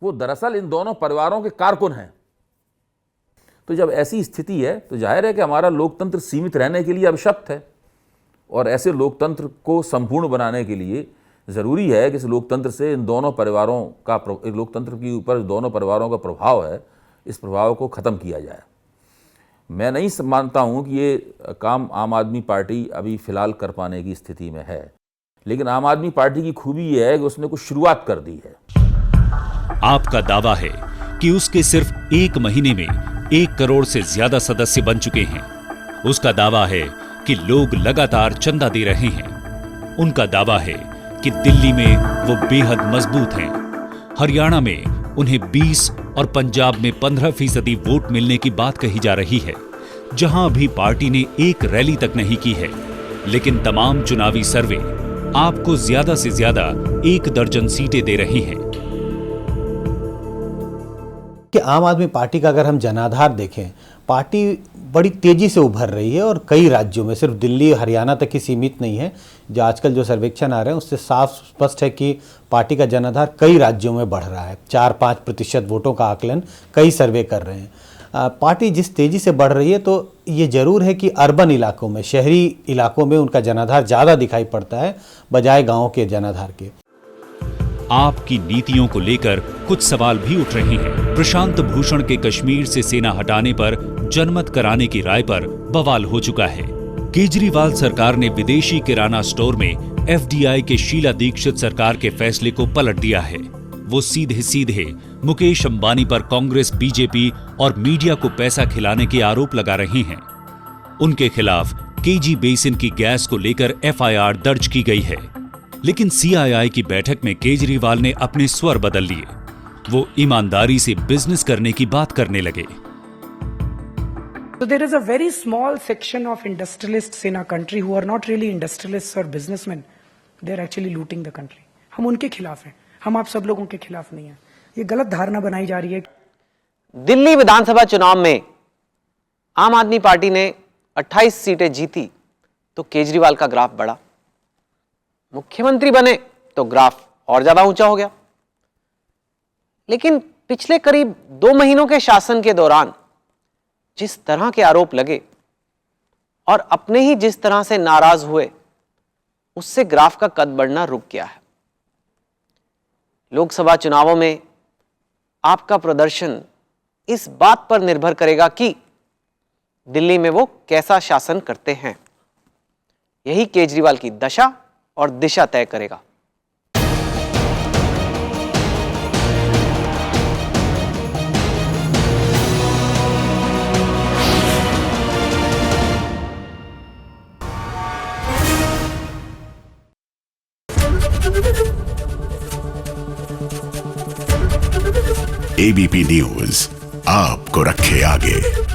Speaker 17: वो दरअसल इन दोनों परिवारों के कारकुन हैं। तो जब ऐसी स्थिति है तो जाहिर है कि हमारा लोकतंत्र सीमित रहने के लिए अभिशप्त है, और ऐसे लोकतंत्र को संपूर्ण बनाने के लिए ज़रूरी है कि इस लोकतंत्र से इन दोनों परिवारों का, लोकतंत्र के ऊपर दोनों परिवारों का प्रभाव है, इस प्रभाव को ख़त्म किया जाए। मैं नहीं मानता हूँ कि ये काम आम आदमी पार्टी अभी फ़िलहाल कर पाने की स्थिति में है, लेकिन आम आदमी पार्टी की खूबी ये है कि उसने कुछ शुरुआत कर दी है।
Speaker 5: आपका दावा है कि उसके सिर्फ 1 महीने में 1 करोड़ से ज्यादा सदस्य बन चुके हैं। उसका दावा है कि लोग लगातार चंदा दे रहे हैं। उनका दावा है कि दिल्ली में वो बेहद मजबूत हैं। हरियाणा में उन्हें 20 और पंजाब में 15% वोट मिलने की बात कही जा रही है, जहां अभी पार्टी ने एक रैली तक नहीं की है। लेकिन तमाम चुनावी सर्वे आपको ज्यादा से ज्यादा 1 दर्जन सीटें दे रही हैं।
Speaker 20: कि आम आदमी पार्टी का अगर हम जनाधार देखें, पार्टी बड़ी तेज़ी से उभर रही है और कई राज्यों में, सिर्फ दिल्ली हरियाणा तक ही सीमित नहीं है। जो आजकल जो सर्वेक्षण आ रहे हैं उससे साफ स्पष्ट है कि पार्टी का जनाधार कई राज्यों में बढ़ रहा है। 4-5% वोटों का आकलन कई सर्वे कर रहे हैं। पार्टी जिस तेज़ी से बढ़ रही है तो ये ज़रूर है कि अर्बन इलाकों में, शहरी इलाकों में उनका जनाधार ज़्यादा दिखाई पड़ता है बजाय गाँव के जनाधार के।
Speaker 5: आपकी नीतियों को लेकर कुछ सवाल भी उठ रहे हैं। प्रशांत भूषण के कश्मीर से सेना हटाने पर जनमत कराने की राय पर बवाल हो चुका है। केजरीवाल सरकार ने विदेशी किराना स्टोर में एफडीआई के शीला दीक्षित सरकार के फैसले को पलट दिया है। वो सीधे सीधे मुकेश अंबानी पर कांग्रेस, बीजेपी और मीडिया को पैसा खिलाने के आरोप लगा रही हैं। उनके खिलाफ केजी बेसिन की गैस को लेकर एफआईआर दर्ज की गई है। लेकिन सीआईआई की बैठक में केजरीवाल ने अपने स्वर बदल लिए। वो ईमानदारी से बिजनेस करने की बात करने लगे।
Speaker 21: So there is a very small section of industrialists in our country who are not really industrialists or businessmen. They are actually looting the country. हम उनके खिलाफ हैं, हम आप सब लोगों के खिलाफ नहीं हैं। ये गलत धारणा बनाई जा रही है।
Speaker 1: दिल्ली विधानसभा चुनाव में आम आदमी पार्टी ने 28 सीटें जीती तो केजरीवाल का ग्राफ बढ़ा। मुख्यमंत्री बने तो ग्राफ और ज्यादा ऊंचा हो गया। लेकिन पिछले करीब 2 महीनों के शासन के दौरान जिस तरह के आरोप लगे और अपने ही जिस तरह से नाराज हुए, उससे ग्राफ का कद बढ़ना रुक गया है। लोकसभा चुनावों में आपका प्रदर्शन इस बात पर निर्भर करेगा कि दिल्ली में वो कैसा शासन करते हैं। यही केजरीवाल की दशा और दिशा तय करेगा।
Speaker 22: एबीपी न्यूज आपको रखे आगे।